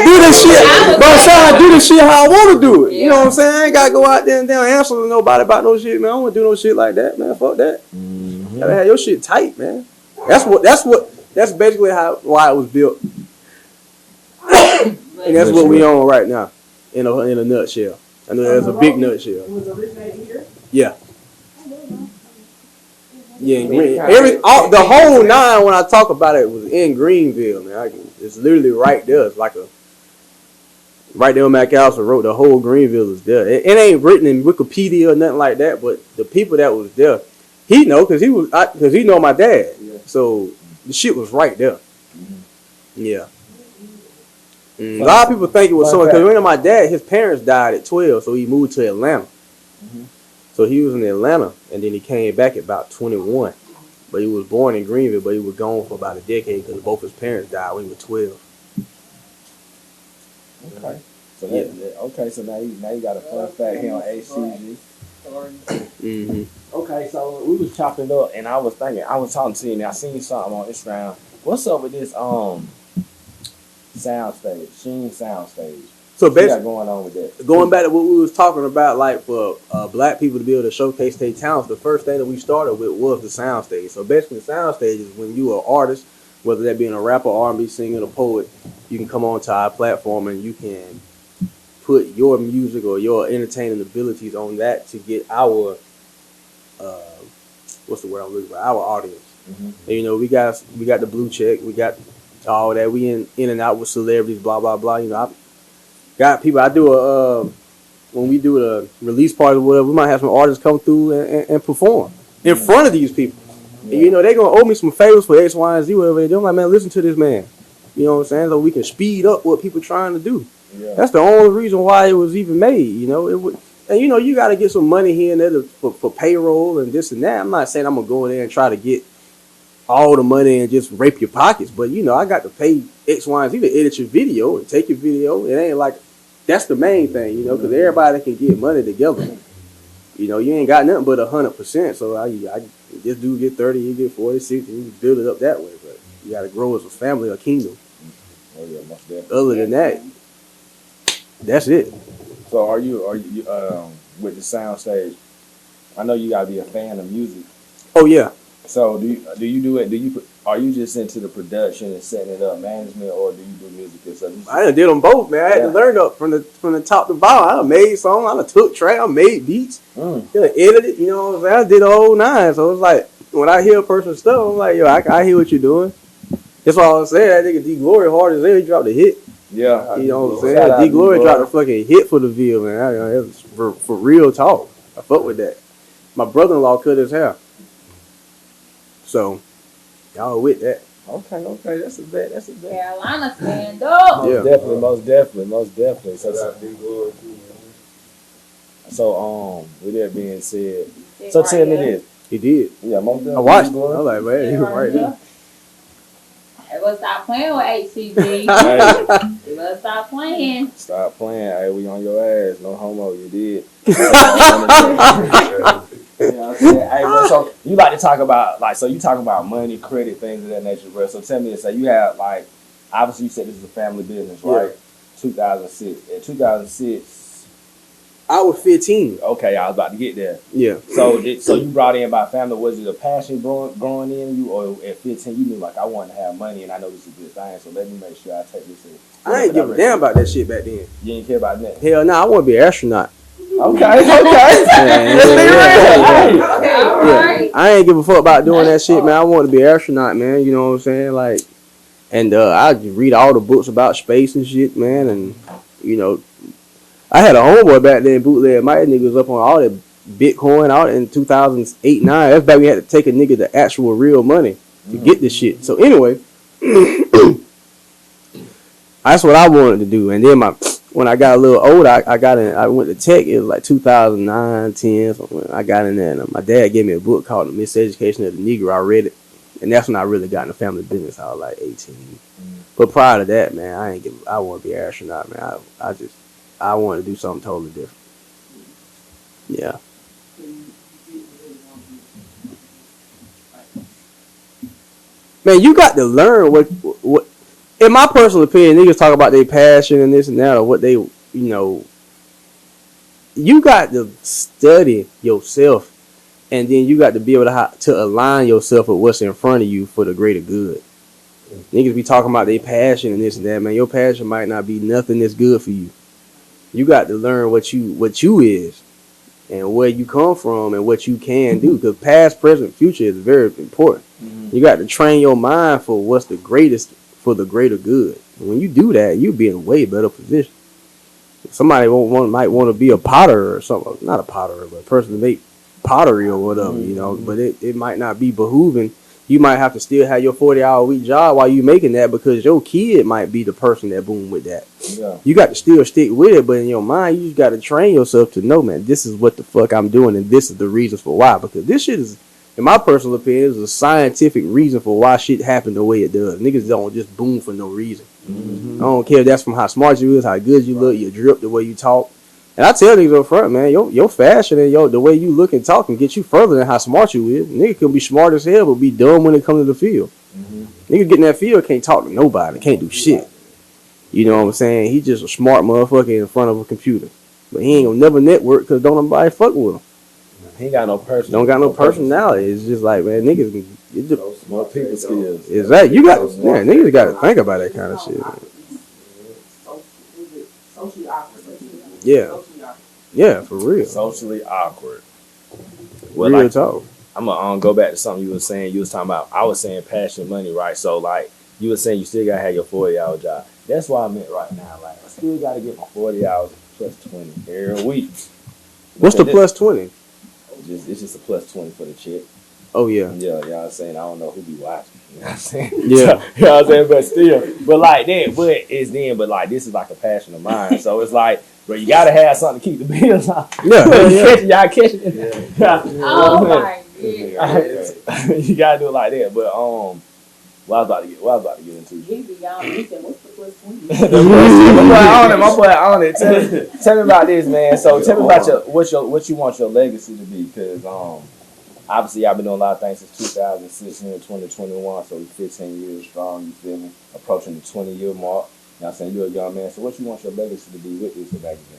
do this shit, but I'm saying I do this shit how I want to do it. You know what I'm saying? I ain't gotta go out there and down answer to nobody about no shit, man. I don't want to do no shit like that, man. Fuck that. Gotta have your shit tight, man. That's basically why it was built. And that's what we on right now, in a nutshell. I know that's a big nutshell. It was originated here. Yeah. Yeah, the whole 9 when I talk about it was in Greenville, man. It's literally right there. It's like right there on McAllister Road. The whole Greenville is there. It ain't written in Wikipedia or nothing like that, but the people that was there, he know because he know my dad. Yeah. So the shit was right there. Mm-hmm. Yeah. A lot of people think it was so because my dad, his parents died at 12, so he moved to Atlanta. Mm-hmm. So he was in Atlanta, and then he came back at about 21. But he was born in Greenville, but he was gone for about a decade because both his parents died when he was 12. Okay. So so now you got a fun fact here on HTG. Mm-hmm. Okay, so we was chopping up, and I was talking to you, and I seen something on Instagram. What's up with this soundstage, Sheen soundstage? So basically, going on with that. Going back to what we was talking about, like for black people to be able to showcase their talents, the first thing that we started with was the soundstage. So basically, the soundstage is when you are an artist, whether that being a rapper, R&B singer, or poet, you can come onto our platform and you can put your music or your entertaining abilities on that to get our what's the word I'm looking for? Our audience. Mm-hmm. And, you know, we got the blue check, we got all that. We in and out with celebrities, blah blah blah. You know, I got people. I do when we do the release party or whatever, we might have some artists come through and perform in front of these people. Yeah. And, you know, they're gonna owe me some favors for X, Y, and Z, whatever they do. I'm like, man, listen to this man. You know what I'm saying? So we can speed up what people trying to do. Yeah. That's the only reason why it was even made. You know, it would. And, you know, you got to get some money here and there for payroll and this and that. I'm not saying I'm going to go in there and try to get all the money and just rape your pockets. But, you know, I got to pay X, Y, and Z to edit your video and take your video. It ain't like, that's the main thing, you know, because everybody can get money together. You know, you ain't got nothing but 100%. So I this dude get 30, you get 40, 60, you build it up that way. But you got to grow as a family or kingdom. Oh, yeah, most definitely. Other than that, that's it. So are you with the soundstage? I know you gotta be a fan of music. Oh yeah. So do you do it? Are you just into the production and setting it up, management, or do you do music yourself? I done did them both, man. I had to learn up from the top to bottom. I done made songs, I done took tracks, I made beats, edited. You know what I'm saying? I did the whole 9. So it's like when I hear a person's stuff, I'm like, yo, I hear what you're doing. That's all I'm saying. That nigga D Glory hard as hell. He dropped a hit. Yeah, you know what I'm saying? D Glory dropped a fucking hit for the Ville, man. It was for real talk. I fuck with that. My brother-in-law cut his hair, so y'all with that. Okay, that's a bet. Carolina stand up. Most definitely. So with that being said, so tell me this. He did. Yeah, most definitely. I watched. I was like, man, he was right there. Hey, well, stop playing with HTG. You better stop playing. Stop playing. Hey, we on your ass. No homo. You did. You know what I'm saying? Hey, bro, so you like to talk about, like, so you talk about money, credit, things of that nature, bro. So tell me this. So you have, like, obviously you said this is a family business, right? Yeah. 2006. In 2006. I was 15. Okay, I was about to get there. Yeah. So you brought in by family. Was it a passion growing in you, or at 15 you knew like I want to have money and I know this is a good thing, so let me make sure I take this in. I ain't give a damn about that shit back then. You didn't care about that? Hell no, I want to be an astronaut. Okay. I ain't give a fuck about doing that shit, man. I want to be an astronaut, man. You know what I'm saying? Like, and I just read all the books about space and shit, man. And you know, I had a homeboy back then, bootleg. My nigga was up on all that Bitcoin out in 2008, 9. That's back we had to take a nigga the actual real money to get this shit. So anyway, that's what I wanted to do. And then when I got a little older, I went to tech. It was like 2009, 10. So I got in there, and my dad gave me a book called The Miseducation of the Negro. I read it, and that's when I really got in the family business. I was like 18. But prior to that, man, I want to be an astronaut, man. I want to do something totally different. Yeah. Man, you got to learn what. In my personal opinion, niggas talk about their passion and this and that, or what they, you know. You got to study yourself, and then you got to be able to align yourself with what's in front of you for the greater good. Niggas be talking about their passion and this and that, man. Your passion might not be nothing that's good for you. You got to learn what you is and where you come from and what you can do. Because past, present, future is very important. Mm-hmm. You got to train your mind for what's the greatest for the greater good. And when you do that, you'll be in a way better position. Somebody might want to be a potter or something. Not a potter, but a person to make pottery or whatever, you know. But it might not be behooving. You might have to still have your 40-hour-a-week job while you making that because your kid might be the person that boom with that. Yeah. You got to still stick with it, but in your mind, you just got to train yourself to know, man, this is what the fuck I'm doing and this is the reasons for why. Because this shit is, in my personal opinion, is a scientific reason for why shit happened the way it does. Niggas don't just boom for no reason. Mm-hmm. I don't care if that's from how smart you is, how good you look, your drip, the way you talk. And I tell niggas up front, man, your fashion and the way you look and talk can get you further than how smart you is. Nigga can be smart as hell, but be dumb when it comes to the field. Mm-hmm. Nigga get in that field can't talk to nobody, can't do shit. You know what I'm saying? He just a smart motherfucker in front of a computer. But he ain't gonna never network because don't nobody fuck with him. He ain't got no person. Don't got no personality. It's just like, man, niggas can get more people skills. Exactly. You got, man, niggas got to think about that kind of shit. Man. Socially awkward. Yeah. Yeah, for real. Socially awkward. Well, real talk. I'm gonna go back to something you were saying. You was talking about. I was saying passion, money, right? So like you were saying, you still gotta have your 40-hour job. That's what I meant right now. Like I still gotta get my 40 hours plus 20 every week. What's the plus 20? It's just a plus 20 for the chick. Oh yeah. Yeah, you know what I'm saying? I don't know who be watching. You know what I'm saying? Yeah. You know what I'm saying? But still. But like that, but like this is like a passion of mine. So it's like, bro, you gotta have something to keep the bills on. Yeah. Y'all catching it. Yeah. Oh my God. You gotta do it like that. But what I was about to get into. He said, what's the plus 20? My boy on it. Tell me about this, man. So tell me about what you want your legacy to be, because obviously I've been doing a lot of things since 2006 and 2021, so we're 15 years strong, you feel me? Approaching the 20-year mark. You know what I'm saying? You're a young man, so what you want your legacy to be with this magazine?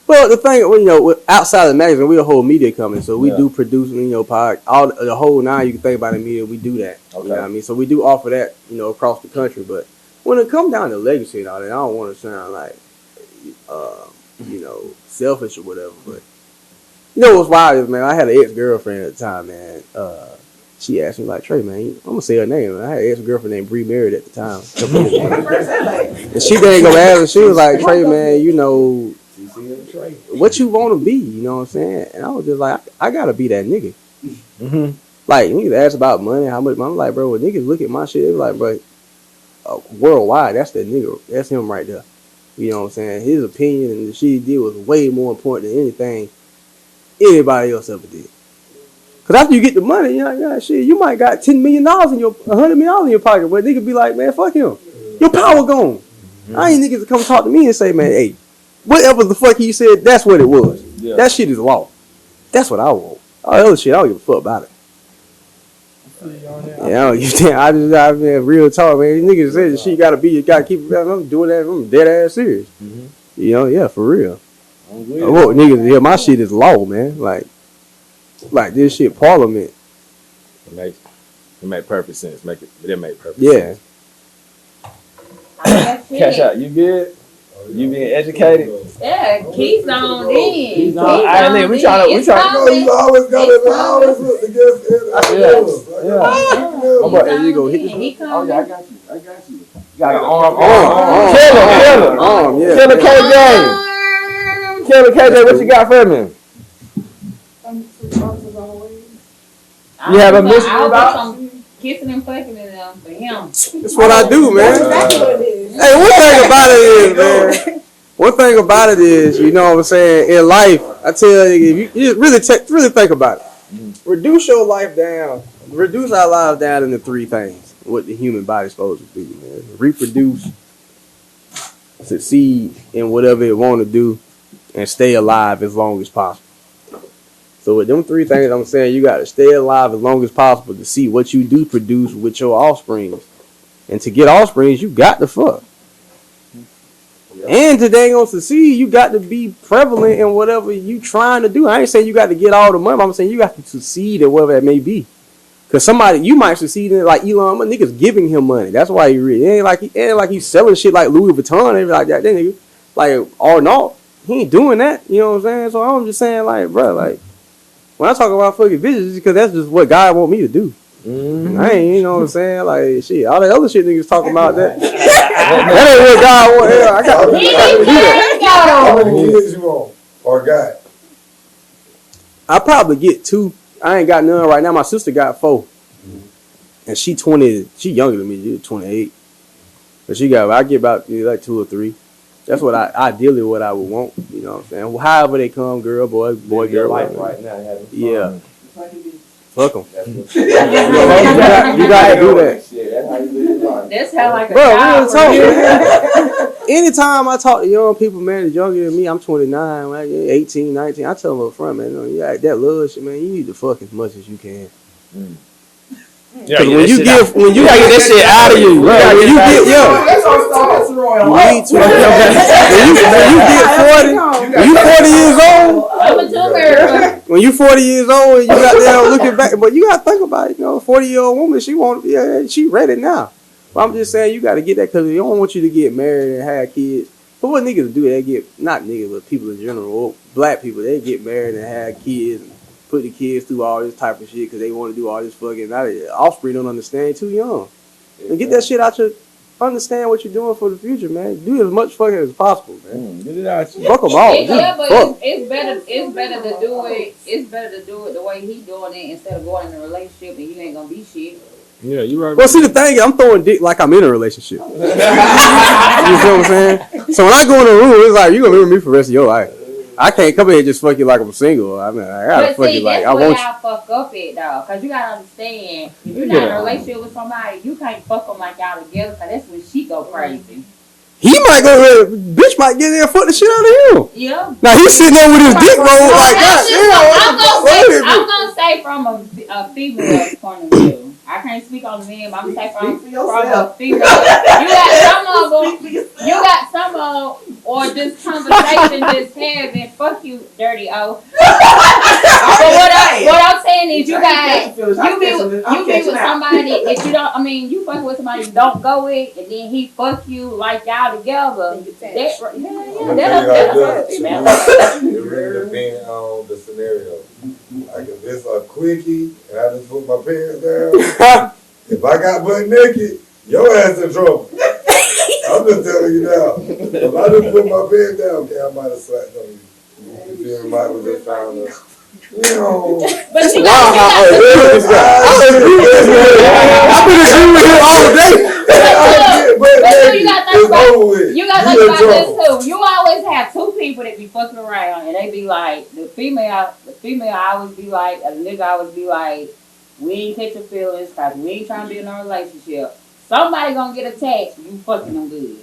Well, the thing, you know, outside of the magazine, we're a whole media company, so we do produce, you know, the whole nine you can think about in media, we do that. Okay. You know what I mean? So we do offer that, you know, across the country, but when it comes down to legacy and all that, I don't want to sound like, you know, selfish or whatever, but you know what's wild is, man, I had an ex-girlfriend at the time, man. She asked me, like, Trey, man, I'm going to say her name. Man. I had an ex-girlfriend named Bree married at the time. And she didn't go ask her. She was like, Trey, man, you know, what you want to be, you know what I'm saying? And I was just like, I got to be that nigga. Mm-hmm. Like, niggas ask about money, how much money. I'm like, bro, when niggas look at my shit, they be like, bro, worldwide, that's that nigga. That's him right there. You know what I'm saying? His opinion and the shit he did was way more important than anything anybody else ever did. Cause after you get the money, you know, yeah, shit, you might got $10 million in your $100 million in your pocket, but nigga be like, man, fuck him. Your power gone. Mm-hmm. I ain't niggas to come talk to me and say, man, hey, whatever the fuck he said, that's what it was. Yeah. That shit is law. That's what I want. All the other shit, I don't give a fuck about it. Yeah, I mean, real talk, man. Niggas say the shit you gotta keep it. I'm doing that. I'm dead ass serious. Mm-hmm. You know, yeah, for real. I want niggas to hear my shit is law, man. Like this shit, Parliament. It make perfect sense. It make perfect sense. Cash out, you good? You being educated? Yeah, Keystone in. We trying to. You always look to get Yeah. My boy, you go hit this. Oh yeah, I got you. You got an arm. Killer KJ. Killer KJ, what you got for me? You have a mystery about kissing and fucking in them for him. That's what I do, man. Hey, one thing about it is, you know what I'm saying, in life, I tell you, if you really think about it. Mm-hmm. Reduce your life down. Reduce our lives down into three things. What the human body's supposed to do, man. Reproduce, succeed in whatever it want to do, and stay alive as long as possible. So with them three things, I'm saying you got to stay alive as long as possible to see what you do produce with your offspring. And to get offspring, you got to fuck. And to dang on succeed, you got to be prevalent in whatever you trying to do. I ain't saying you got to get all the money. I'm saying you got to succeed at whatever that may be. Cause somebody you might succeed in like Elon Musk, niggas giving him money. That's why he rich. It ain't like he's selling shit like Louis Vuitton and like that. Then nigga, like or no, he ain't doing that. You know what I'm saying? So I'm just saying like, bro, like when I talk about fucking bitches, because that's just what God want me to do. Mm-hmm. I ain't, you know what I'm saying? Like shit, all that other shit niggas talking about that. That ain't what God want. Hell, I got to do that. How many kids you want or got? I probably get 2. I ain't got none right now. My sister got 4. And she 20. She younger than me. She's 28. But I get about like 2 or 3. That's what ideally what I would want. You know what I'm saying? However they come, girl, boy, girl. Life right now, yeah. Fuck them. You You got to do that. That's how you live your life. That's how like a Bro, child real for you. talk. Anytime I talk to young people, man, that's younger than me, I'm 29, like 18, 19, I tell them up front, man, yeah, that love shit, man, you need to fuck as much as you can. Yeah, when you get that shit out of you, right? When you get when you 40 years old, when you 40 years old and you got there looking back, but you got to think about it, 40-year-old woman, she ready now. But I'm just saying you got to get that because they don't want you to get married and have kids. But what niggas do, they get, not niggas, but people in general, or black people, they get married and have kids and put the kids through all this type of shit because they want to do all this fucking, offspring don't understand, too young. And get that shit out your, understand what you're doing for the future, man. Do as much fucking as possible, man. Get it out. Fuck them all. Yeah, but it's better to do it. It's better to do it the way he doing it instead of going in a relationship and you ain't gonna be shit. Yeah, you right. Well, see, the thing is, I'm throwing dick like I'm in a relationship. You know what I'm saying? So when I go in the room, it's like, you going to live with me for the rest of your life. I can't come in here and just fuck you like I'm single. I mean, I got to fuck you like I want you. That's where y'all fuck up at, though. Because you got to understand, if you're not in a relationship with somebody, you can't fuck them like y'all together because that's when she go crazy. He might go, bitch might get there and fuck the shit out of him. Yeah. Now he's sitting there with his dick rolled like that. I'm going to say from a female point of view. I can't speak on the men, but I'm going to say from a female. You got some of or this conversation just having, fuck you, dirty O. But what I'm saying is you be with somebody that you don't, you fucking with somebody you don't go with, and then he fuck you like y'all together. That's female. It really depends on the scenario. Like if it's a quickie and I just put my pants down, if I got butt naked, your ass in trouble. I'm just telling you now. If I just put my pants down, okay, I might have slapped on you. You feel me? Might have just found a, But you I've been agreeing with him all day. You got to think about this too. You always have 2 people that be fucking around, and they be like, the female always be like, a nigga always be like, we ain't catching feelings because we ain't trying to be in a relationship. Somebody gonna get attached. You fucking them good.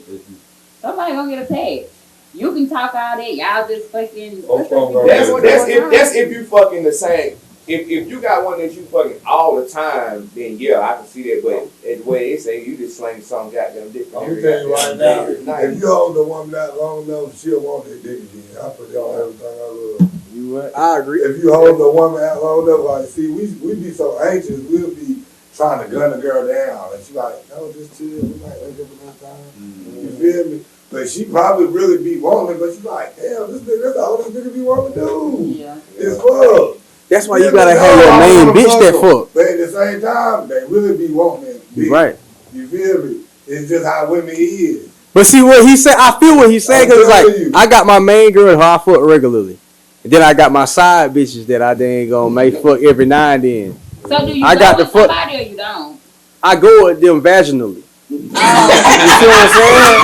Somebody gonna get attached. You can talk all that. Y'all just fucking. That's if you fucking the same. If you got one that you fucking all the time, then yeah, I can see that. But the way they say, you just sling some goddamn dick. I'm gonna tell you right now, if you hold the woman that long enough, she'll want that dick again. I put y'all everything I love. You what? I agree. If you hold the woman that long enough, like, see, we be so anxious, we'll be trying to gun the girl down, and she like, no, just chill. We might wake up another time. You feel me? But she probably really be wanting, but she's like, damn, that's all this nigga be wanting to do. Yeah. It's fuck. That's why you gotta have your main bitch that fuck. But at the same time, they really be wanting it. Right. You feel me? It's just how women is. But see what he said, I feel what he's saying, because it's like, I got my main girl who I fuck regularly. And then I got my side bitches that I ain't gonna make fuck every now and then. So do you go with somebody or you don't? I go with them vaginally. You see what I'm saying?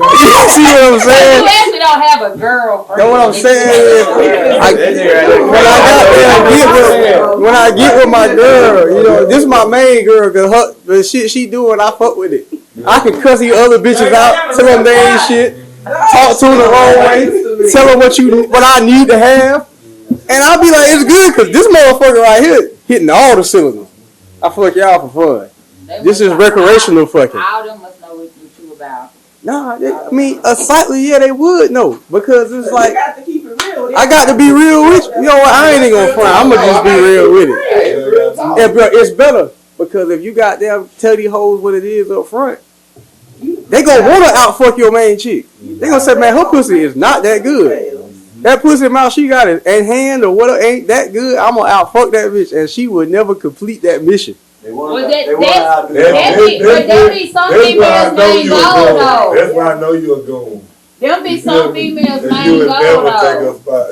You see what I'm saying? You actually don't have a girlfriend. Know what I'm saying? When I get with my girl, this is my main girl, cause the shit she doing, I fuck with it. I can cuss these other bitches out, tell them they ain't shit, talk to them the wrong way, tell them what I need to have, and I'll be like, it's good, cause this motherfucker right here hitting all the cylinders. I fuck y'all for fun. This is recreational fucking. All them must know what you about. Nah, slightly, yeah, they would know, because it's like, you got to keep it real. I got to be real with you. You know what? I ain't gonna front. I'm gonna just be real with it. soft. Yeah, bro, it's better because if you goddamn tell these hoes what it is up front, they gonna wanna outfuck your main chick. They gonna say, man, her pussy is not that good. That pussy mouth she got in hand or whatever ain't that good. I'm gonna outfuck that bitch, and she would never complete that mission. Well, that be some females named gold though. That's why I know you're a goon. Them be some females You named would gold never take though. a spot.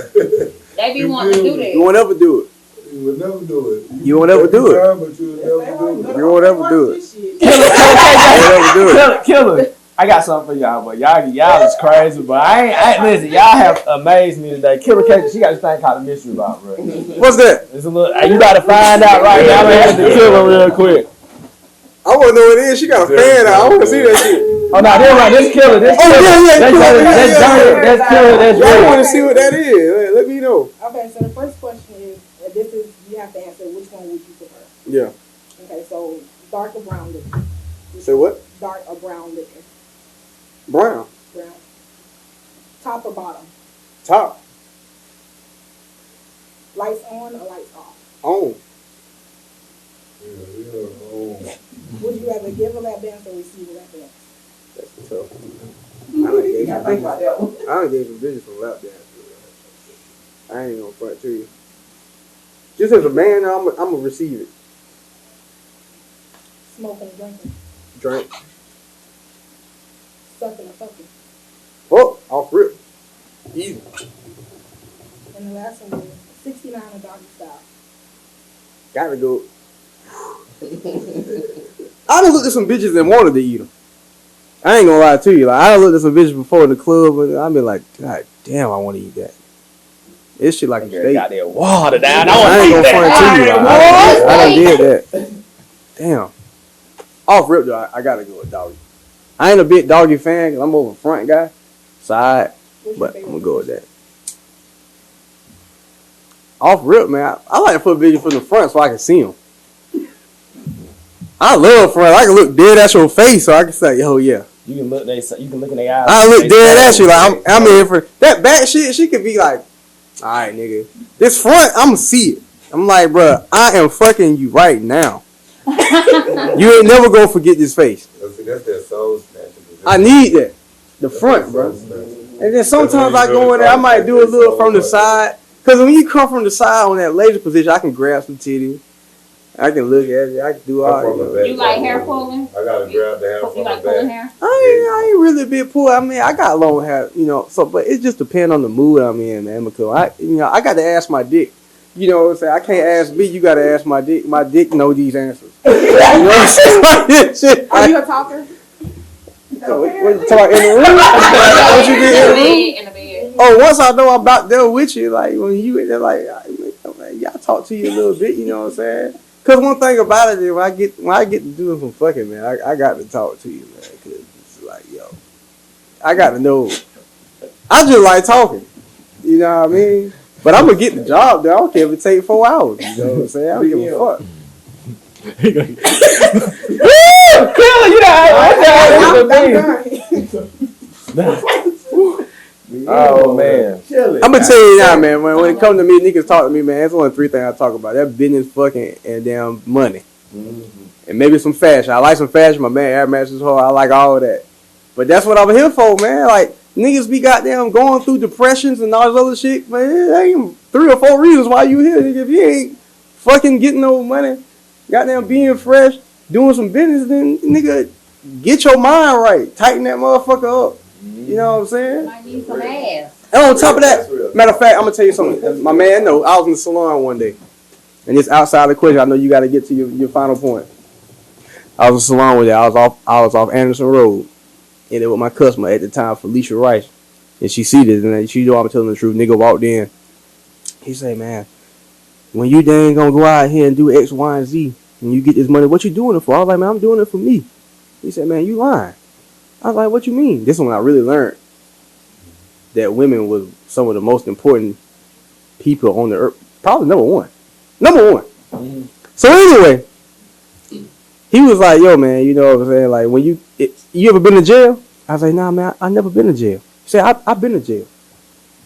They be wanting to do that. You won't ever do it. You would never do it. You won't ever do it. But you would never do it. You won't ever do it. Killer. I got something for y'all, but y'all is crazy. But I listen. Y'all have amazed me today. Killer K, she got this thing called a mystery box, bro. What's that? It's a little. You gotta find out right now. I'm gonna have to kill her real quick. I wanna know what it is. She got a fan out. I wanna see that shit. Oh no, this killer. That's killer. That's killer. That's I real. wanna see what that is. Let me know. Okay, so the first question is, this is, you have to answer which one would you prefer. Yeah. Okay, so dark or brown liquor? Say what? Dark or brown liquor? Brown. Brown. Top or bottom? Top. Lights on or lights off? On. Would you rather give a lap dance or receive a lap dance? That's tough. I You gotta think about that one. done gave some bitches some lap dance. I ain't gonna front to you. Just as a man, I'm gonna receive it. Smoking or drinking? Drink. Sucking or fucking? Oh, off rip. Easy. And the last one is 69 or doggy style? Gotta go. I done looked at some bitches and wanted to eat them. I ain't gonna lie to you. Like I done looked at some bitches before in the club, and I been like, God damn, I want to eat that. This shit like a steak. Got that water down. I ain't gonna front to you. Like, I done did that. Damn. Off rip though, I gotta go with doggy. I ain't a big doggy fan because I'm more of a front guy. Side, but I'm gonna go with that. Off rip, man. I like to put bitches from the front so I can see them. I love front. I can look dead at your face so I can say, yo, yeah. You can look in their eyes. I look dead at you like I'm in for that back shit. She could be like, all right, nigga. This front, I'm gonna see it. I'm like, bruh, I am fucking you right now. You ain't never gonna forget this face. That's that soul snatcher. I need that. The front, bro. And then sometimes I go in there, I might do a little from the side. Cause when you come from the side on that laser position, I can grab some titty. I can look at it. I can do all that. You like hair pulling? I gotta grab the hair You from like my pulling back. hair? I ain't really a big pull. I mean, I got long hair, so, but it just depends on the mood I'm in, man. Because I got to ask my dick. You know what I'm saying? I can't ask me. You got to ask my dick. My dick know these answers. You know what I'm saying? Are you a talker? What you talking in the room? What you did in the room? In the bed. Oh, once I know I'm about there with you, like when you in there, like y'all talk to you a little bit. You know what I'm saying? Cause one thing about it is when I get to doing some fucking, man, I got to talk to you, man. Cause it's like, yo, I got to know. I just like talking. You know what I mean? But I'm gonna get the job though. I don't care if it take 4 hours. You know what I'm saying? I don't give a fuck. Killer, you Oh man. I'm gonna tell you now, man. When it comes to me, niggas talk to me, man. There's only 3 things I talk about. That business, fucking, and damn money, and maybe some fashion. I like some fashion. My man, Air Max is hard. I like all of that. But that's what I'm here for, man. Like niggas be goddamn going through depressions and all this other shit, man. There ain't 3 or 4 reasons why you here, nigga. If you ain't fucking getting no money, goddamn being fresh, doing some business, then nigga, get your mind right. Tighten that motherfucker up. You know what I'm saying? Might need some ass. And on top of that, matter of fact, I'm gonna tell you something. My man, no, I was in the salon one day, and it's outside the question. I know you got to get to your final point. I was in the salon one day. I was off Anderson Road, and it was my customer at the time, Felicia Rice, and she see this, and she know I'm telling the truth. Nigga walked in. He say, man, when you dang gonna go out here and do X, Y, and Z, and you get this money, what you doing it for? I was like, man, I'm doing it for me. He said, man, you lying. I was like, what you mean? This is when I really learned that women was some of the most important people on the earth. Probably number one. Mm-hmm. So anyway, he was like, yo, man, you know what I'm saying? Like, when you ever been to jail? I was like, nah, man, I never been to jail. He said, I've been to jail.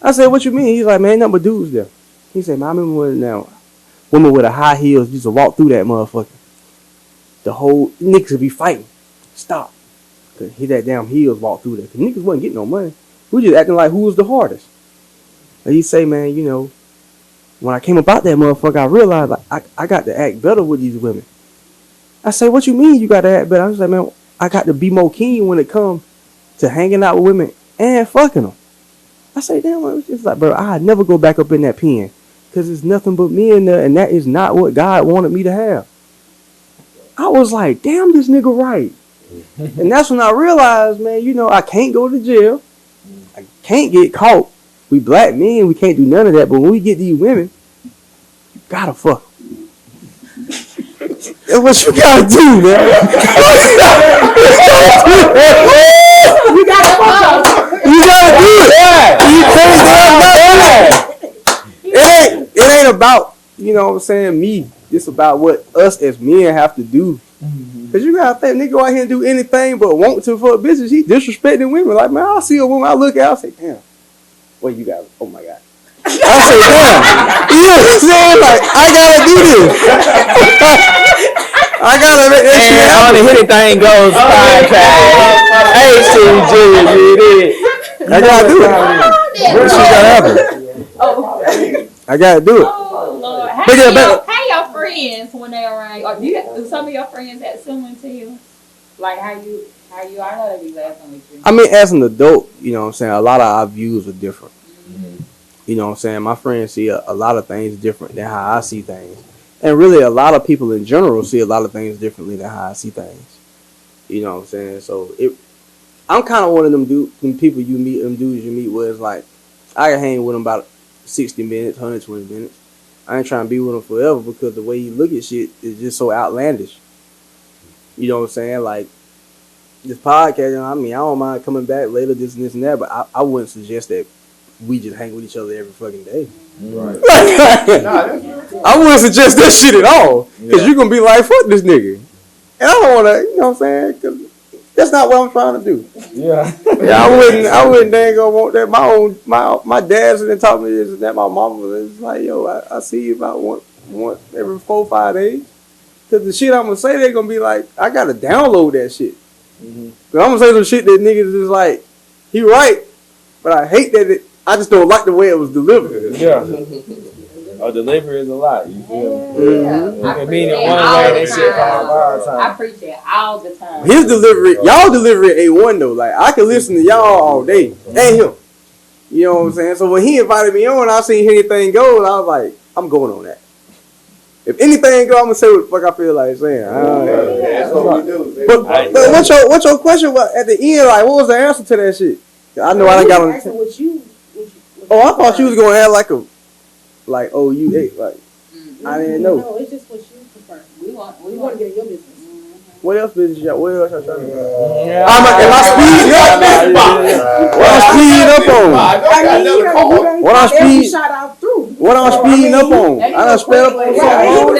I said, what you mean? He's like, man, ain't nothing but dudes there. He said, man, I remember women with a high heels used to walk through that motherfucker. The whole niggas would be fighting. Stop. Cause hit that damn heels walk through there. Cause niggas wasn't getting no money. We just acting like who was the hardest. And he say, man, you know, when I came about that motherfucker, I realized like, I got to act better with these women. I say, what you mean you got to act better? I was like, man, I got to be more keen when it comes to hanging out with women and fucking them. I say, damn, it's just like, bro, I'd never go back up in that pen. Because it's nothing but me in there, and that is not what God wanted me to have. I was like, damn, this nigga right. And that's when I realized, man, you know, I can't go to jail. I can't get caught. We black men, we can't do none of that. But when we get these women, you gotta fuck them. That's what you gotta do, man. You gotta fuck them. You gotta do it. You can't it ain't about, you know what I'm saying, me. It's about what us as men have to do. Cause you gotta think, nigga go out here and do anything but want to fuck bitches. He disrespecting women. Like, man, I see a woman, I look at her, I say, damn, what you got? Oh my God. I say, damn. You know what I'm saying? Like, I gotta do this. I gotta make that shit happen. On the Anything Goes podcast. HTG, I gotta do it. What shit gotta happen? I gotta do it. Oh Lord, how your friends when they around? Or do some of your friends that similar to you? Like how you? I know they be laughing with you. I mean, as an adult, you know what I'm saying, a lot of our views are different. Mm-hmm. You know what I'm saying? My friends see a lot of things different than how I see things. And really, a lot of people in general see a lot of things differently than how I see things. You know what I'm saying? So, I'm kind of one of them people you meet, them dudes you meet where it's like, I can hang with them about 60 minutes, 120 minutes. I ain't trying to be with them forever because the way you look at shit is just so outlandish. You know what I'm saying? Like, this podcast, you know, I mean, I don't mind coming back later, this and this and that, but I wouldn't suggest that we just hang with each other every fucking day. Right. I wouldn't suggest that shit at all. Because you're going to be like, fuck this nigga. And I don't want to, you know what I'm saying? Because that's not what I'm trying to do. Yeah. I wouldn't dang go want that. My dad's and taught me this and that. My mama was like, yo, I see you about one every 4 or 5 days. Because the shit I'm going to say, they're going to be like, I got to download that shit. Mm-hmm. I'm going to say some shit that niggas is like, he right, but I hate that I just don't like the way it was delivered. Yeah. Delivery is a lot. You feel me? Yeah. I mean it one way, that shit come all the time. I preach it all the time. His delivery, y'all delivery A1 though. Like, I could listen to y'all all day. And him. You know what I'm saying? So when he invited me on, I seen Anything Goes, I was like, I'm going on that. If anything go, I'm gonna say what the fuck I feel like saying. That's what we do. But what's your question at the end? Like, what was the answer to that shit? I know I done got on. I thought you was gonna have like you ate like. I didn't know. No, it's just what you prefer. We want to get in your business. What else business y'all? What else y'all trying to do? Am I speeding up? What I'm speeding up on? What I'm speeding? What I'm speeding up on? I done sped up on something.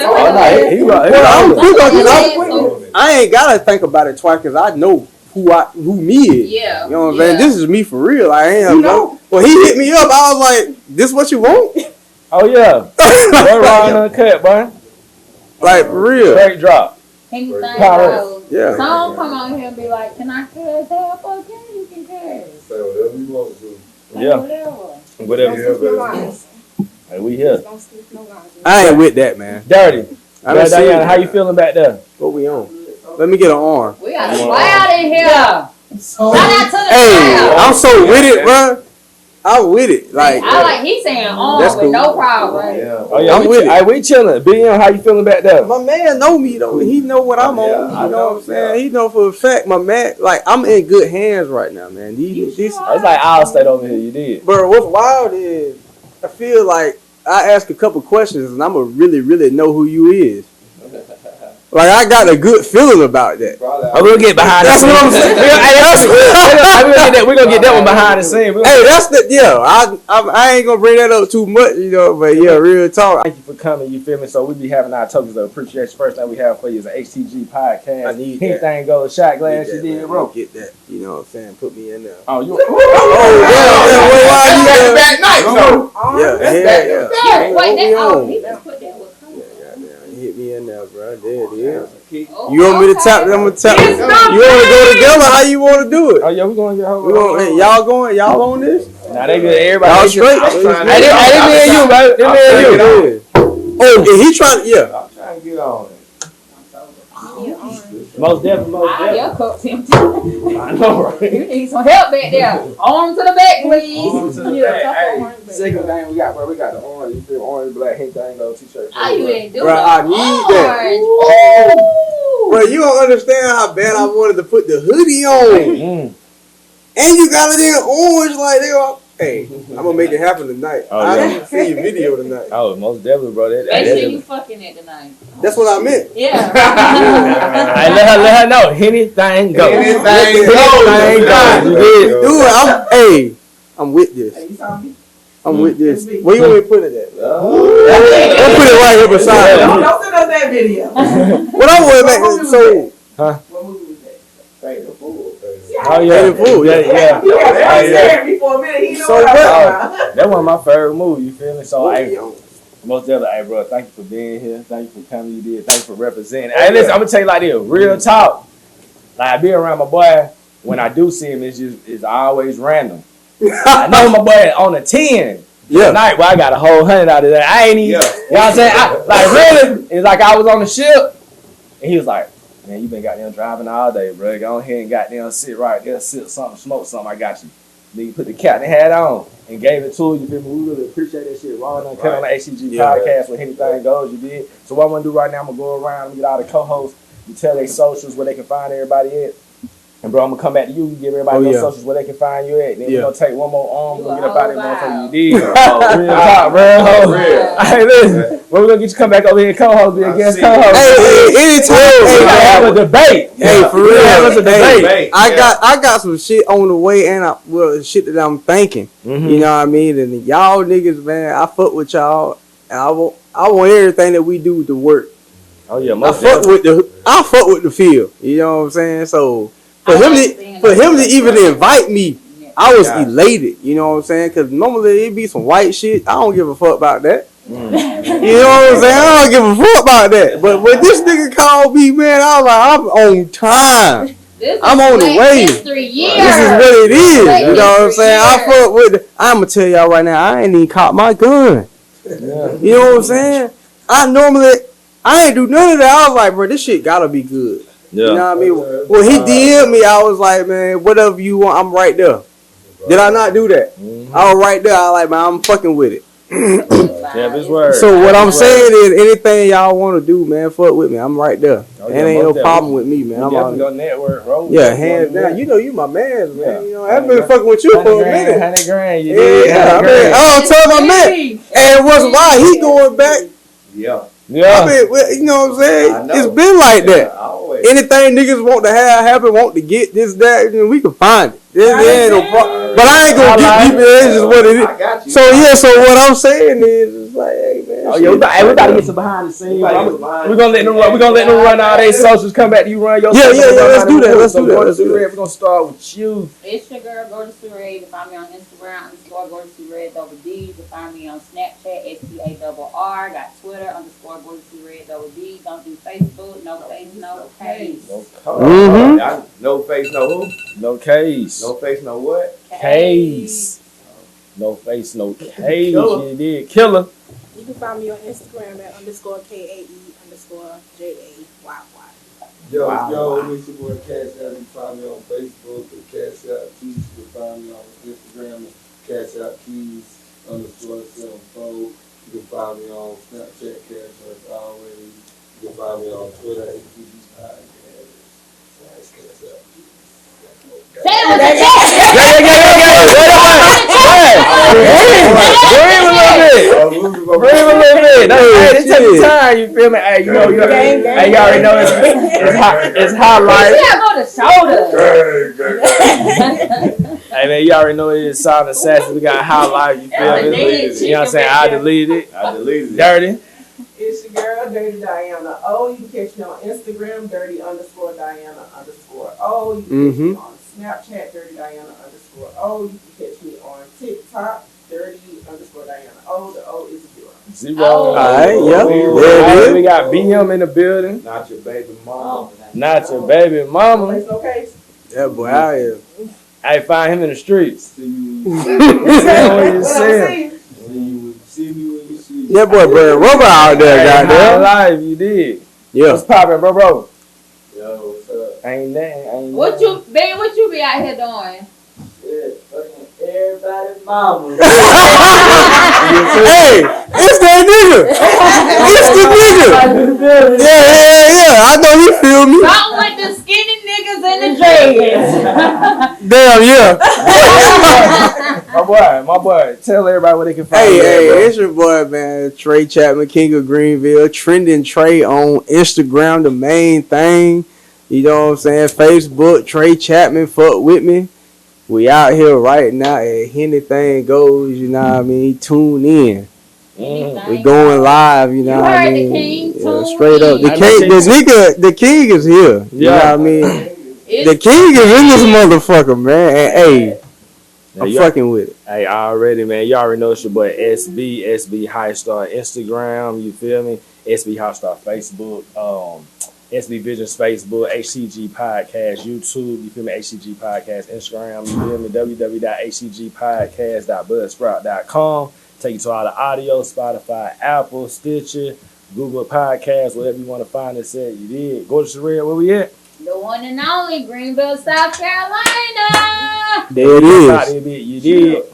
I ain't gotta think about it twice because I know who me is. Yeah. You know what I'm saying? This is me for real. I ain't when he hit me up, I was like, this what you want? Oh yeah. That raw uncut, boy. Like for real. Straight drop. Anything goes. Yeah. Some come on here and be like, can I cuss? Hell, fuck yeah, you can cuss. Say whatever you want to. Yeah. Whatever. Hey, we here. I ain't with that, man. Dirty. Diana, how you feeling back there? What we on? Let me get an arm. We got a cloud in here. Shout out to the cloud. I'm so with it, bro. I'm with it. Like he's saying on with cool. No problem, right? Yeah. Oh yeah, I'm with it. We chilling. BM, how you feeling back there? My man know me though. He know what I'm on. You know what I'm saying? He know for a fact. My man, like I'm in good hands right now, man. It's like I'll stay over here. You did, bro. What's wild is I feel like I ask a couple questions and I'ma really, really know who you is. Like I got a good feeling about that. We'll get behind the scenes. That's what I'm saying. We're gonna get that one behind the scenes. Hey, that's the I ain't gonna bring that up too much, you know. But yeah, real talk. Thank you for coming. You feel me? So we be having our tokens of appreciation. First thing we have for you is an HTG podcast. I need Anything Goes shot glass. You did, bro. Get that. You know what I'm saying? Put me in there. Oh, you. Why you back night? So yeah. Wait, he just put that with color. in there, bro. There it is. Oh, You want me to tap? I'm gonna tap. You want to go together? How you want to do it? Oh yeah, we gonna get We gonna, hey, y'all going? Y'all on this? Nah, they good. Everybody. Y'all straight? Hey, they me and you, bro. They me and you. Oh, and he trying to, yeah. I'm trying to get on it. Most definitely. Your cup tempted. I know, right? You need some help back there. On to the back, please. Second thing we got, bro. We got the orange. You feel orange, black, Hank Dango t-shirt. Oh, you didn't do Bro, I need that. Ooh. Bro, you don't understand how bad I wanted to put the hoodie on. And you got it in orange like they are. Hey, I'm gonna make it happen tonight. Oh, I yeah. didn't see your video tonight. Oh, most definitely, bro. Make sure you fucking it tonight. That's what I meant. Yeah. Hey, let her know. Anything goes. Anything goes. Dude, I'm with this. Hey, you saw me? I'm with this. Where you want me to put it at? Oh. I'll put it right here beside me. Don't send us that video. What I want to make so. What movie was that? Pay the fool. Oh yeah, yeah. He was scared me for a minute. He know So what I'm what? talking about. That one of my favorite movies. You feel me? So Hey, most definitely, hey, bro. Thank you for being here. Thank you for coming. You did. Thank you for representing. Hey, listen, I'm gonna tell you like this. Real talk. Like I be around my boy. When I do see him, it's always random. I know my boy on a 10. Yeah. Tonight, well, I got a whole 100 out of that. I ain't even. You know what I'm saying? Like really, it's like I was on the ship, and he was like, "Man, you been goddamn driving all day, bro. Go ahead and goddamn sit right there, sip something, smoke something. I got you." Then you put the captain hat on and gave it to you. You feel me? We really appreciate that shit. Raw and Uncut on the HTG podcast with Anything Goes. You did. So what I'm gonna do right now, I'm gonna go around and get all the co-hosts. You tell their socials where they can find everybody at. And bro, I'm gonna come back to you. Give everybody your socials where they can find you at. Then we're gonna take one more arm. We're gonna get up out of there, motherfucker. You did. Real talk, bro. Hey, listen. We're gonna get you to come back over here and co-host, be a guest co-host. Hey, anytime. We gotta have a debate. Hey, for real. Have us a debate. I got some shit on the way, and shit that I'm thinking. You know what I mean? And y'all niggas, man, I fuck with y'all, and I want everything that we do to work. Oh yeah, I fuck with the field. You know what I'm saying? So for him to even invite me, I was elated. You know what I'm saying? Because normally it be some white shit. I don't give a fuck about that. You know what I'm saying? I don't give a fuck about that. But when this nigga called me, man, I was like, I'm on time. I'm on the way. This is what it is. You know what I'm saying? I fuck with I'm gonna tell y'all right now, I ain't even caught my gun. You know what I'm saying? I ain't do none of that. I was like, bro, this shit gotta be good. You know what I mean? When he DM'd me, I was like, man, whatever you want, I'm right there. Did I not do that? I was right there. I was like, man, I'm fucking with it. So what I'm saying is, anything y'all want to do, man, fuck with me. I'm right there. Ain't no problem with me, man. I'm on your network, bro. Yeah, hands down. You know, you my man, man. You know, I've been fucking with you for a minute. 100 grand, Yeah, I mean, I don't tell my man. And what's why he going back? Yeah. I mean, you know what I'm saying? It's been like that. Anything niggas want to have happen, want to get this, that, then we can find it. There ain't no problem. But I ain't gonna get deep in it. It's just what it is. So yeah, so what I'm saying is, it's like, hey man. Oh yeah, we about to get some behind the scenes. We're gonna let them run all their socials. Come back to you, run your socials. Yeah. Let's do that. We're gonna start with you. It's your girl, Gorgeous Red. You can find me on Instagram, _Gorgeous Red _D. You can find me on Snapchat, STARR. Got Twitter, _Gorgeous Red _D. Don't do Facebook. No face, no case. No face, no who? No case. No face, no what? Case. No face, no cage. You did. Killer. You can find me on Instagram at _KAE _JAYY. Yo, it's your boy Cash Out. You can find me on Facebook at Cash Out Keys. You can find me on Instagram at Cash Out Keys _74. You can find me on Snapchat, Cash Out as always. You can find me on Twitter, HTG Podcast. Cash Out Keys. Say it with the chest. Breathe a little bit. Hey, this take your time. You feel me? Hey, you know, you already know it's high life. Hey man, you already know it is Silent Assassin. We got high life. You feel me? You know what I'm saying? I deleted it. Dirty. It's your girl, Dirty Diana O. You can catch me on Instagram, Dirty _Diana _O. You can catch me on Snapchat, Dirty Diana _O. You can catch me on TikTok, Dirty _Diana O. The O is a 0. Zero. Oh. Alright, yeah. All There right, it we is. got BM in the building. Not your baby mama. Not your baby mama. Place no case. That boy out here. I find him in the streets. See you What you saying? see me when you see me. That boy bred rubber out there, High goddamn. life, you did. Yeah. What's poppin', bro? Yo, what's up? Ain't that? What you be out here doing? Shit, fucking everybody's mama. Hey, it's that nigga. It's the nigga. Yeah. I know he feel me. Something with the skinny niggas and the dreads. Damn, yeah. My boy, tell everybody where they can find you. Hey, it's your boy, man. Tre Chapman, King of Greenville. Trending Tre on Instagram, the main thing. You know what I'm saying? Facebook, Tre Chapman, fuck with me. We out here right now at Anything Goes, you know what I mean? Tune in. We going live, you know You what I heard mean? the king, Yeah, tune straight up. in. The king is here. You know what I mean? The king is in this motherfucker, man. And hey, I'm fucking with it. Hey, already, man. You already know it's your boy SB High Star Instagram. You feel me? SB High Star Facebook. SB Visions Facebook. HTG Podcast YouTube. You feel me? HTG Podcast Instagram. You feel me? www.htgpodcast.buzzsprout.com. Take you to all the audio, Spotify, Apple, Stitcher, Google Podcasts, whatever you want to find us at. You did. Go to Sherelle, where we at? The one and only Greenville, South Carolina. There it is. You did.